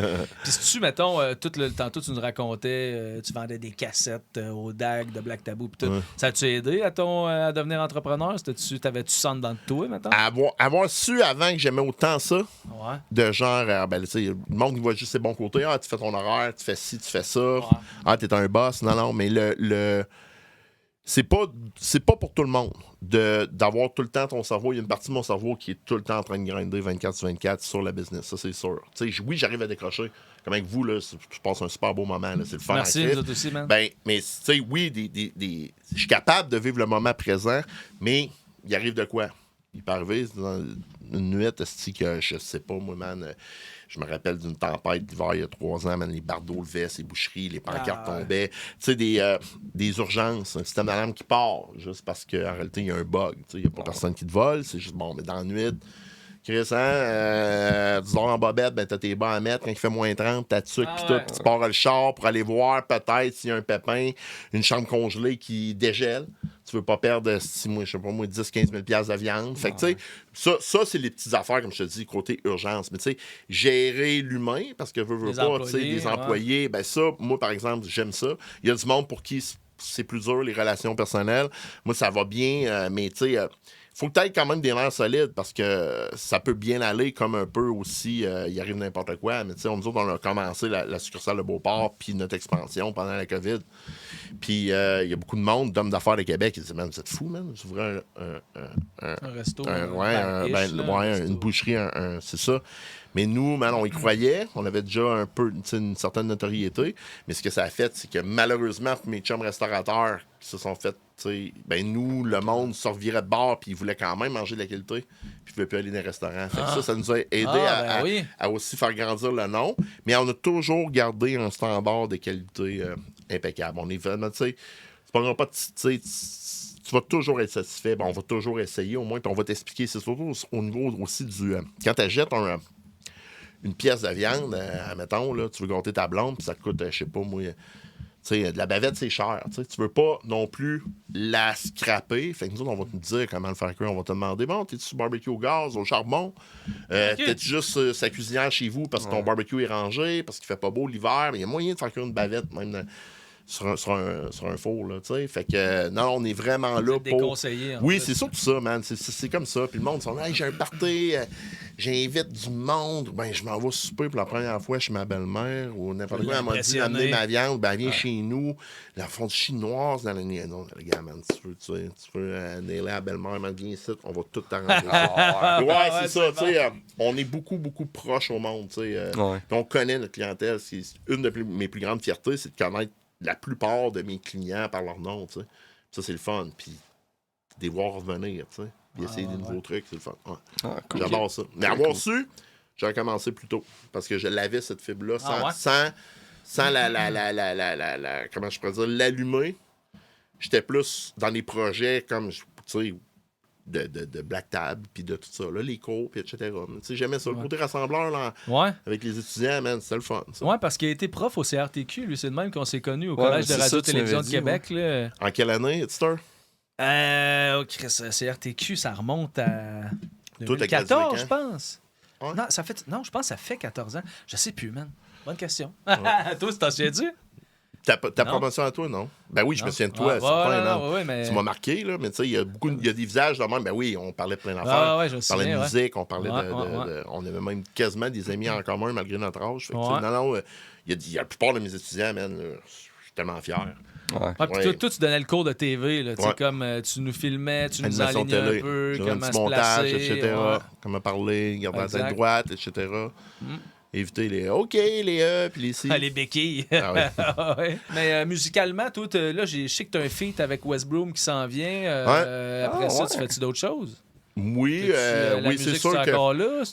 Puis si tu, mettons, tantôt, tu nous racontais, tu vendais des cassettes au DAG de Black Tabou, puis tout.
Ouais.
Ça a-tu aidé à devenir entrepreneur? T'avais-tu ça dans le toi, mettons?
Avoir su avant que j'aimais autant ça,
Ouais.
de genre, ben, tu sais, le monde qui voit juste ses bons côtés. Ah, tu fais ton horaire, tu fais ci, tu fais ça.
Ouais.
Ah, t'es un boss. Non, mais c'est pas pour tout le monde d'avoir tout le temps ton cerveau. Il y a une partie de mon cerveau qui est tout le temps en train de grinder 24/24 sur la business. Ça, c'est sûr. Tu sais, oui, j'arrive à décrocher. Comme avec vous, là, je passe un super beau moment. Là, c'est le fun.
Merci,
en
nous
Christ.
autres aussi, man.
Ben, mais tu sais, oui, je suis capable de vivre le moment présent, mais il arrive de quoi? Il peut arriver dans une nuit, esti, que je sais pas, moi, man. Je me rappelle d'une tempête d'hiver il y a 3 ans, man. Les bardeaux levaient, les boucheries, les pancartes
Ah ouais.
tombaient. Tu sais, des urgences, un système d'alarme qui part, juste parce qu'en réalité, il y a un bug. Tu sais, il n'y a pas personne qui te vole. C'est juste, bon, mais dans la nuit, Chris, tu dors en bobette, ben t'as tes bas à mettre. Quand il fait moins 30, t'as tuc pis tout. Puis tu pars le char pour aller voir peut-être s'il y a un pépin, une chambre congelée qui dégèle. Tu veux pas perdre, je sais pas moi, 10-15 000 $ de viande. Fait que, tu sais, ça, c'est les petites affaires, comme je te dis, côté urgence. Mais, tu sais, gérer l'humain, parce que veux pas, tu sais, les employés, ben ça, moi, par exemple, j'aime ça. Il y a du monde pour qui c'est plus dur, les relations personnelles. Moi, ça va bien, mais, tu sais, faut que tu aies quand même des nerfs solides parce que ça peut bien aller comme un peu aussi, il arrive n'importe quoi. Mais tu sais, nous autres, on a commencé la succursale de Beauport puis notre expansion pendant la COVID. Puis il y a beaucoup de monde, d'hommes d'affaires de Québec, qui disent, man, vous êtes fous, man, vous ouvrez
un resto.
Une boucherie, c'est ça. Mais nous, man, on y croyait. On avait déjà un peu une certaine notoriété. Mais ce que ça a fait, c'est que malheureusement, pour mes chums restaurateurs qui se sont fait, ben nous, le monde se revirait de bord puis ils voulaient quand même manger de la qualité. Puis ils ne pouvaient plus aller dans les restaurants. Fait que ça nous a aidé à aussi faire grandir le nom. Mais on a toujours gardé un standard de qualité impeccable. On est vraiment, tu sais, c'est pas tu vas toujours être satisfait. Ben, on va toujours essayer au moins. Puis on va t'expliquer. C'est surtout au niveau aussi du... quand tu achètes une pièce de viande, admettons, là, tu veux gâter ta blonde, puis ça te coûte, je sais pas, moi, tu sais, de la bavette, c'est cher. Tu veux pas non plus la scraper. Fait que nous autres, on va te dire comment le faire cuire. On va te demander, bon, t'es-tu sur barbecue au gaz, au charbon? T'es-tu juste sa cuisinière chez vous parce que ton barbecue est rangé, parce qu'il fait pas beau l'hiver? Mais il y a moyen de faire cuire une bavette, même sur un four, là, tu sais. Fait que, non, on est vraiment là pour...
déconseillé,
oui, c'est surtout ça, man. C'est comme ça. Puis le monde, ils sont là, hey, j'ai un party, j'invite du monde. Ben, je m'en vais souper pour la première fois chez ma belle-mère ou n'importe quoi. Elle m'a dit d'amener ma viande. Ben, viens chez nous. La fondue chinoise dans la nuit. Non, les gars, man, tu veux nailer la belle-mère, man, viens ici, on va tout t'arranger. Ouais, c'est ça, tu sais. On est beaucoup, beaucoup proche au monde, tu sais. On connaît notre clientèle. C'est une de mes plus grandes fiertés, c'est de connaître la plupart de mes clients par leur nom, tu sais. Ça, c'est le fun. Puis, de les voir revenir, tu sais. Puis essayer des nouveaux trucs, c'est le fun. Ouais. Cool. J'adore ça. Mais avoir su, j'aurais commencé plus tôt. Parce que je l'avais, cette fibre-là, sans la comment je pourrais dire, l'allumer. J'étais plus dans des projets comme, tu sais, de Black Tab, puis de tout ça, là, les cours, puis etc. Tu sais, j'aimais ça. Le côté rassembleur, là, avec les étudiants, man, c'était le fun. Ça.
Ouais, parce qu'il a été prof au CRTQ, lui, c'est de même qu'on s'est connus au Collège de Radio-Télévision de Québec. Là.
En quelle année, Hitster?
CRTQ, ça remonte à
2014,
je pense.
Ouais.
Non, je pense que ça fait 14 ans. Je sais plus, man. Bonne question. Toi, tu t'en souviens-tu?
Ta promotion à toi, non? Ben oui, je me souviens de toi.
Mais...
Tu m'as marqué, là, mais tu sais, il y a des visages de même. Ben oui, on parlait de plein d'affaires. On parlait de musique, on parlait on avait même quasiment des amis en commun malgré notre âge. Fait que, non, il y a la plupart de mes étudiants, man, je suis tellement fier.
Puis toi, tu donnais le cours de TV, là, comme tu nous filmais, tu nous enlignais un peu, comment se
montage,
placer.
etc. Comment parler, garder la tête droite, etc. Éviter les OK, les E, puis les C.
Les béquilles.
Ouais.
Mais musicalement, toi, là, je sais que tu as un feat avec West Broom qui s'en vient. Après ça, tu fais-tu d'autres choses?
Oui, c'est sûr que...
encore là?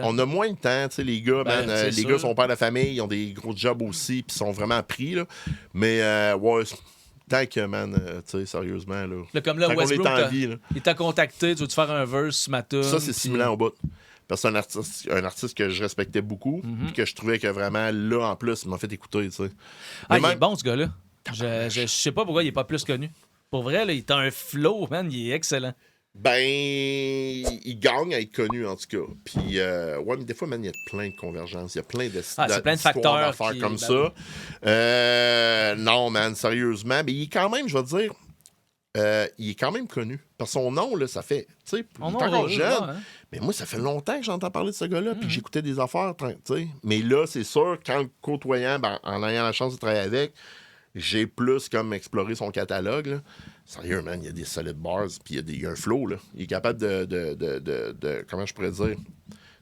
On a moins de temps, tu sais, les gars, les gars sont pères de famille, ils ont des gros jobs aussi, puis sont vraiment pris, là. Mais, tant que, man, tu sais, sérieusement, là.
Comme là, West Broom, il t'a contacté, tu veux-tu faire un verse ce matin?
Ça, c'est stimulant au bout. Parce que c'est un artiste que je respectais beaucoup, puis que je trouvais que vraiment, là, en plus, il m'a fait écouter, tu sais.
Il est bon, ce gars-là. Je sais pas pourquoi il est pas plus connu. Pour vrai, là, il a un flow, man, il est excellent.
Ben, il gagne à être connu, en tout cas. Puis, mais des fois, man, il y a plein de convergences. Il y a plein de
plein de facteurs
comme ça. Non, man, sérieusement. Mais il est quand même, je vais te dire, il est quand même connu. Parce que son nom, là, ça fait... Tu sais, il est encore jeune. Mais moi, ça fait longtemps que j'entends parler de ce gars-là, puis que j'écoutais des affaires, tu sais. Mais là, c'est sûr, quand le côtoyant, en ayant la chance de travailler avec, j'ai plus comme exploré son catalogue, là. Sérieux, man, il y a des solid bars, puis il y a un flow, là. Il est capable de comment je pourrais dire,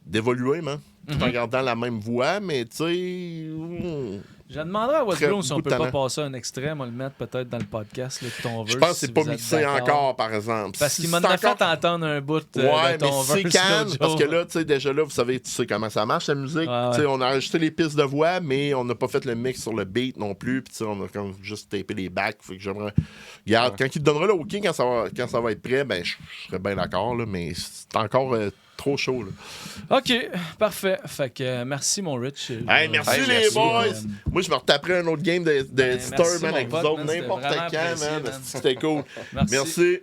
d'évoluer, man. Tout en gardant la même voix, mais tu sais...
Je demanderais à West Broom si on peut pas passer un extrait, on va le mettre peut-être dans le podcast, là, de ton verse.
Je pense que c'est pas mixé encore, par exemple.
Parce qu'il m'en a fait entendre un bout de ton verse.
Mais c'est calme, parce que là, tu sais, déjà là, tu sais comment ça marche, la musique. Tu sais, on a ajusté les pistes de voix, mais on n'a pas fait le mix sur le beat non plus. Puis, tu sais, on a comme juste tapé les backs. Fait que j'aimerais... Regarde, quand il te donnera le OK, quand ça va être prêt, ben, je serais bien d'accord, là, mais c'est encore Trop chaud, là.
OK, parfait. Fait que merci, mon Rich.
Hey, merci
Hey,
les
merci,
boys!
man.
Moi, je me retaperai un autre game de
merci,
Star, man,
mon
avec vous
pote,
autres,
man, c'était
n'importe
vraiment
quand,
apprécié,
man.
man.
C'était cool.
Merci.
Merci.